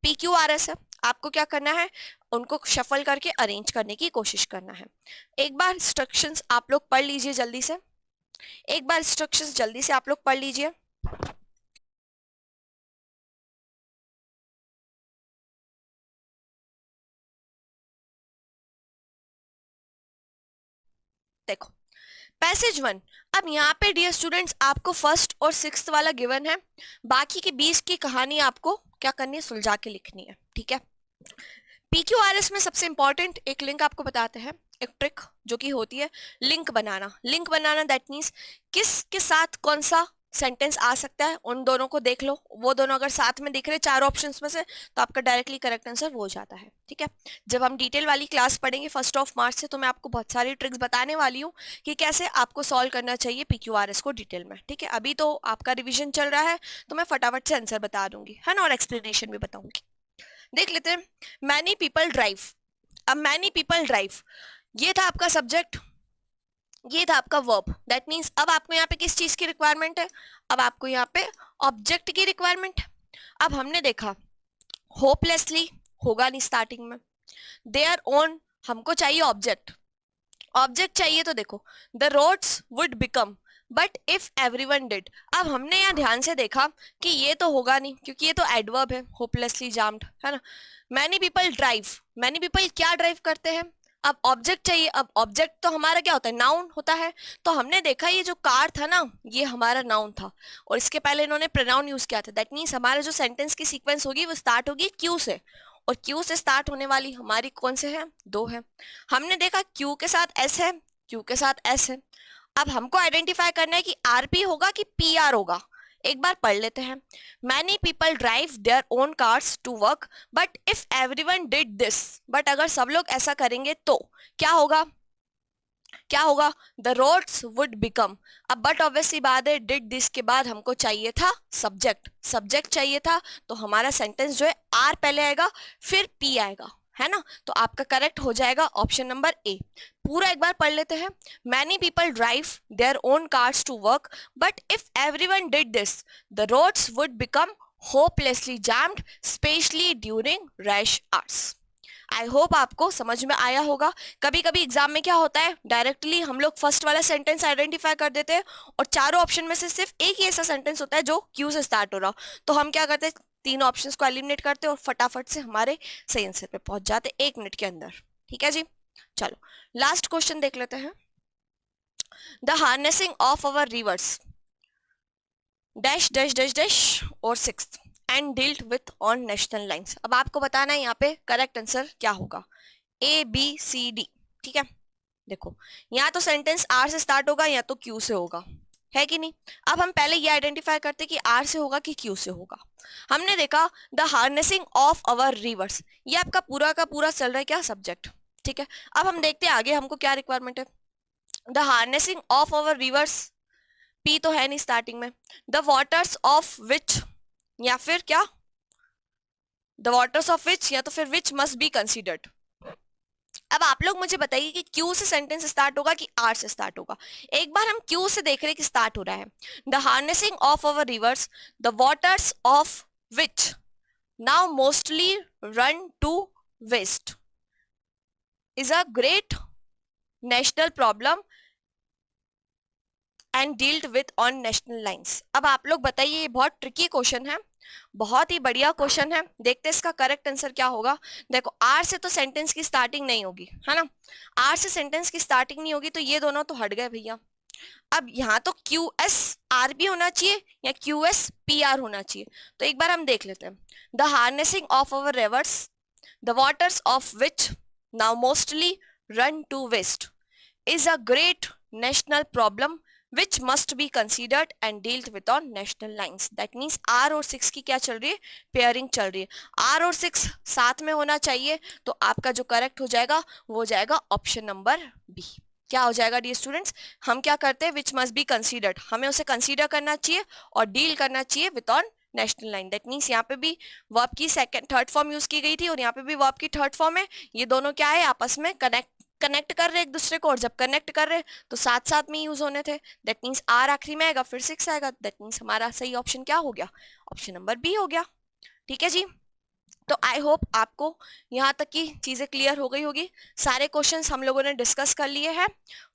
PQRS है, आपको क्या करना है, उनको शफल करके अरेंज करने की कोशिश करना है। एक बार इंस्ट्रक्शंस आप लोग पढ़ लीजिए जल्दी से, एक बार इंस्ट्रक्शंस जल्दी से आप लोग पढ़ लीजिए। देखो पैसेज 1, अब यहाँ पे डियर स्टूडेंट्स आपको फर्स्ट और सिक्स्थ वाला गिवन है, बाकी के 20 की कहानी आपको क्या करनी है, सुलझा के लिखनी है। ठीक है, PQRS में सबसे इंपॉर्टेंट एक लिंक आपको बताते हैं, एक ट्रिक जो कि होती है link banana. Link banana that means किस के साथ कौन सा सेंटेंस आ सकता है, उन दोनों को देख लो, वो दोनों अगर साथ में दिख रहे 4 ऑप्शंस में से तो आपका डायरेक्टली करेक्ट आंसर वो हो जाता है। ठीक है, जब हम डिटेल वाली क्लास पढ़ेंगे 1 मार्च से, तो मैं आपको बहुत सारी ट्रिक्स बताने वाली हूँ कि कैसे आपको सॉल्व करना चाहिए PQRS को डिटेल में। ठीक है, अभी तो आपका रिविजन चल रहा है तो मैं फटाफट से आंसर बता दूंगी, है ना, और एक्सप्लेनेशन भी बताऊंगी। देख लेते हैं, मैनी पीपल ड्राइव, अब मैनी पीपल ड्राइव, ये था आपका सब्जेक्ट, ये था आपका वर्ब। दैट मीन्स अब आपको यहाँ पे किस चीज की रिक्वायरमेंट है, अब आपको यहाँ पे ऑब्जेक्ट की रिक्वायरमेंट है। अब हमने देखा होपलेसली होगा नहीं स्टार्टिंग में, देयर ओन हमको चाहिए ऑब्जेक्ट, ऑब्जेक्ट चाहिए तो देखो the roads would become but if everyone did. अब हमने यहाँ ध्यान से देखा कि ये तो होगा नहीं क्योंकि ये तो एडवर्ब है, होपलेसली जाम्ड है ना। Many people drive, many people क्या ड्राइव करते हैं, अब ऑब्जेक्ट चाहिए, अब ऑब्जेक्ट तो हमारा क्या होता है, नाउन होता है। तो हमने देखा ये जो कार था ना ये हमारा नाउन था और इसके पहले इन्होंने प्रोनाउन यूज किया था। दैट मीन्स हमारा जो सेंटेंस की सीक्वेंस होगी वो स्टार्ट होगी क्यू से, और क्यू से स्टार्ट होने वाली हमारी कौन से है, दो है। हमने देखा क्यू के साथ एस है, क्यू के साथ एस है। अब हमको आइडेंटिफाई करना है कि आरपी होगा कि पीआर होगा। एक बार पढ़ लेते हैं। Many people drive their own cars to work but if everyone did this, but अगर सब लोग ऐसा करेंगे तो क्या होगा, क्या होगा, द रोड्स वुड बिकम। अब बट ऑब्वियसली बात है डिड दिस के बाद हमको चाहिए था सब्जेक्ट, सब्जेक्ट चाहिए था तो हमारा सेंटेंस जो है आर पहले आएगा फिर पी आएगा, है ना। तो आपका करेक्ट हो जाएगा ऑप्शन नंबर ए। पूरा एक बार पढ़ लेते हैं। Many people drive their own cars to work but if everyone did this the roads would become hopelessly jammed specially during rush hours. I hope आपको समझ में आया होगा। कभी कभी एग्जाम में क्या होता है डायरेक्टली हम लोग फर्स्ट वाला सेंटेंस आइडेंटिफाई कर देते हैं और चारों ऑप्शन में से सिर्फ एक ही ऐसा सेंटेंस होता है जो क्यू से स्टार्ट हो रहा हो, तो हम क्या करते हैं तीनों ऑप्शंस को एलिमिनेट करते और फटाफट से हमारे सही आंसर पे पहुंच जाते 1 मिनट के अंदर। ठीक है जी, चलो लास्ट क्वेश्चन देख लेते हैं। The harnessing of our rivers dash dash dash dash और sixth and dealt with on national lines. अब आपको बताना है यहाँ पे करेक्ट आंसर क्या होगा, ए बी सी डी। ठीक है, देखो यहाँ तो सेंटेंस आर से स्टार्ट होगा या तो क्यू से होगा, है कि नहीं। अब हम पहले ये आइडेंटिफाई करते कि आर से होगा कि क्यू से होगा। हमने देखा the harnessing of our reverse, ये आपका पूरा का पूरा चल रहा है क्या सब्जेक्ट। ठीक है, अब हम देखते हैं आगे हमको क्या रिक्वायरमेंट है। The harnessing of our reverse, P तो है नहीं स्टार्टिंग में, द वाटर्स ऑफ विच या फिर क्या, द वाटर्स ऑफ विच या तो फिर विच मस्ट बी कंसीडर्ड। अब आप लोग मुझे बताइए कि क्यू से सेंटेंस स्टार्ट होगा कि आर से स्टार्ट होगा। एक बार हम क्यू से देख रहे हैं कि स्टार्ट हो रहा है। The harnessing of our rivers the waters of which now mostly run to waste is a great national problem and dealt with on national lines. अब आप लोग बताइए, ये बहुत ट्रिकी क्वेश्चन है, बहुत ही बढ़िया क्वेश्चन है। देखते हैं इसका करेक्ट आंसर क्या होगा। देखो आर से तो सेंटेंस की स्टार्टिंग नहीं होगी, है ना, आर से सेंटेंस की स्टार्टिंग नहीं होगी तो ये दोनों तो हट गए भैया। अब यहाँ तो क्यू एस आर भी होना चाहिए या क्यू एस पी आर होना चाहिए। तो एक बार हम देख लेते हैं। The harnessing of our rivers the waters of which now mostly run to waste is a great national problem which must be considered and dealt with on national lines. That means R और 6 की क्या चल रही है, पेयरिंग चल रही है। R और 6 साथ में होना चाहिए तो आपका जो करेक्ट हो जाएगा वो हो जाएगा ऑप्शन नंबर बी। क्या हो जाएगा डियर स्टूडेंट्स, हम क्या करते हैं विच मस्ट बी कंसीडर्ड, हमें उसे कंसीडर करना चाहिए और डील करना चाहिए with on national line. That means यहाँ पे भी वर्ब की सेकंड थर्ड फॉर्म यूज की गई थी और यहाँ पे भी वर्ब की थर्ड फॉर्म है। ये दोनों क्या है आपस में कनेक्ट कर रहे एक दूसरे को, और जब कनेक्ट कर रहे तो साथ साथ में यूज होने थे। दैट मीन्स आर आखिरी में आएगा फिर 6 आएगा। दैट मीन्स हमारा सही ऑप्शन क्या हो गया, ऑप्शन नंबर बी हो गया। ठीक है जी, तो आई होप आपको यहाँ तक की चीजें क्लियर हो गई होगी। सारे क्वेश्चंस हम लोगों ने डिस्कस कर लिए हैं।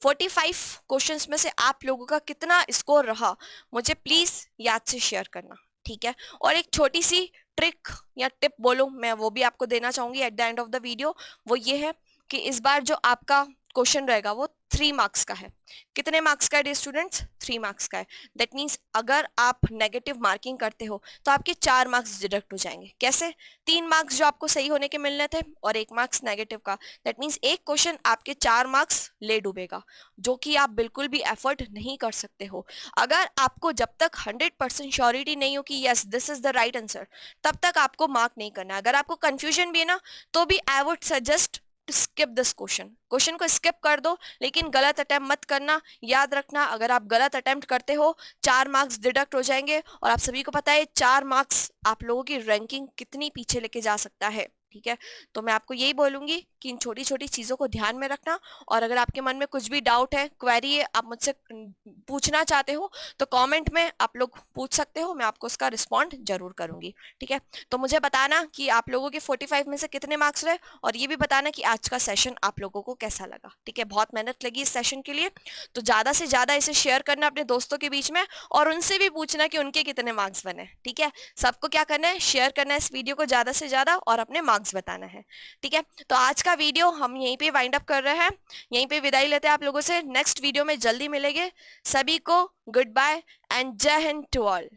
45 क्वेश्चंस में से आप लोगों का कितना स्कोर रहा मुझे प्लीज याद से शेयर करना। ठीक है, और एक छोटी सी ट्रिक या टिप बोलो मैं वो भी आपको देना चाहूंगी at the end of the video. वो ये है कि इस बार जो आपका क्वेश्चन रहेगा वो 3 मार्क्स का है। कितने मार्क्स का है स्टूडेंट्स, 3 मार्क्स का है। दैट मीन्स अगर आप नेगेटिव मार्किंग करते हो तो आपके 4 मार्क्स डिडक्ट हो जाएंगे। कैसे, 3 मार्क्स जो आपको सही होने के मिलने थे और 1 मार्क्स नेगेटिव का। दैट मीन्स एक क्वेश्चन आपके 4 मार्क्स ले डूबेगा, जो कि आप बिल्कुल भी एफर्ट नहीं कर सकते हो। अगर आपको जब तक 100% श्योरिटी नहीं हो कि yes this is the right answer, तब तक आपको मार्क नहीं करना। अगर आपको कंफ्यूजन भी है ना तो भी I would suggest skip this question को स्किप कर दो, लेकिन गलत अटेम्प्ट मत करना। याद रखना अगर आप गलत अटेम्प्ट करते हो 4 मार्क्स डिडक्ट हो जाएंगे। और आप सभी को पता है 4 मार्क्स आप लोगों की रैंकिंग कितनी पीछे लेके जा सकता है। ठीक है। तो मैं आपको यही बोलूंगी कि इन छोटी छोटी चीजों को ध्यान में रखना, और अगर आपके मन में कुछ भी डाउट है, क्वेरी है, आप मुझसे पूछना चाहते हो, तो कमेंट में आप लोग पूछ सकते हो, मैं आपको उसका रिस्पॉन्ड जरूर करूंगी। ठीक है। तो मुझे बताना कि आप लोगों के 45 में से कितने मार्क्स रहे, और ये भी बताना कि आज का सेशन आप लोगों को कैसा लगा। ठीक है, बहुत मेहनत लगी इस सेशन के लिए, तो ज्यादा से ज्यादा इसे शेयर करना अपने दोस्तों के बीच में, और उनसे भी पूछना कि उनके कितने मार्क्स बने। ठीक है, सबको क्या करना है, शेयर करना है इस वीडियो को ज्यादा से ज्यादा, और अपने मार्क्स बताना है। ठीक है, तो आज का वीडियो हम यहीं पे वाइंड अप कर रहे हैं, यहीं पे विदाई लेते हैं आप लोगों से। नेक्स्ट वीडियो में जल्दी मिलेंगे। सभी को गुड बाय एंड जय हिंद टू ऑल।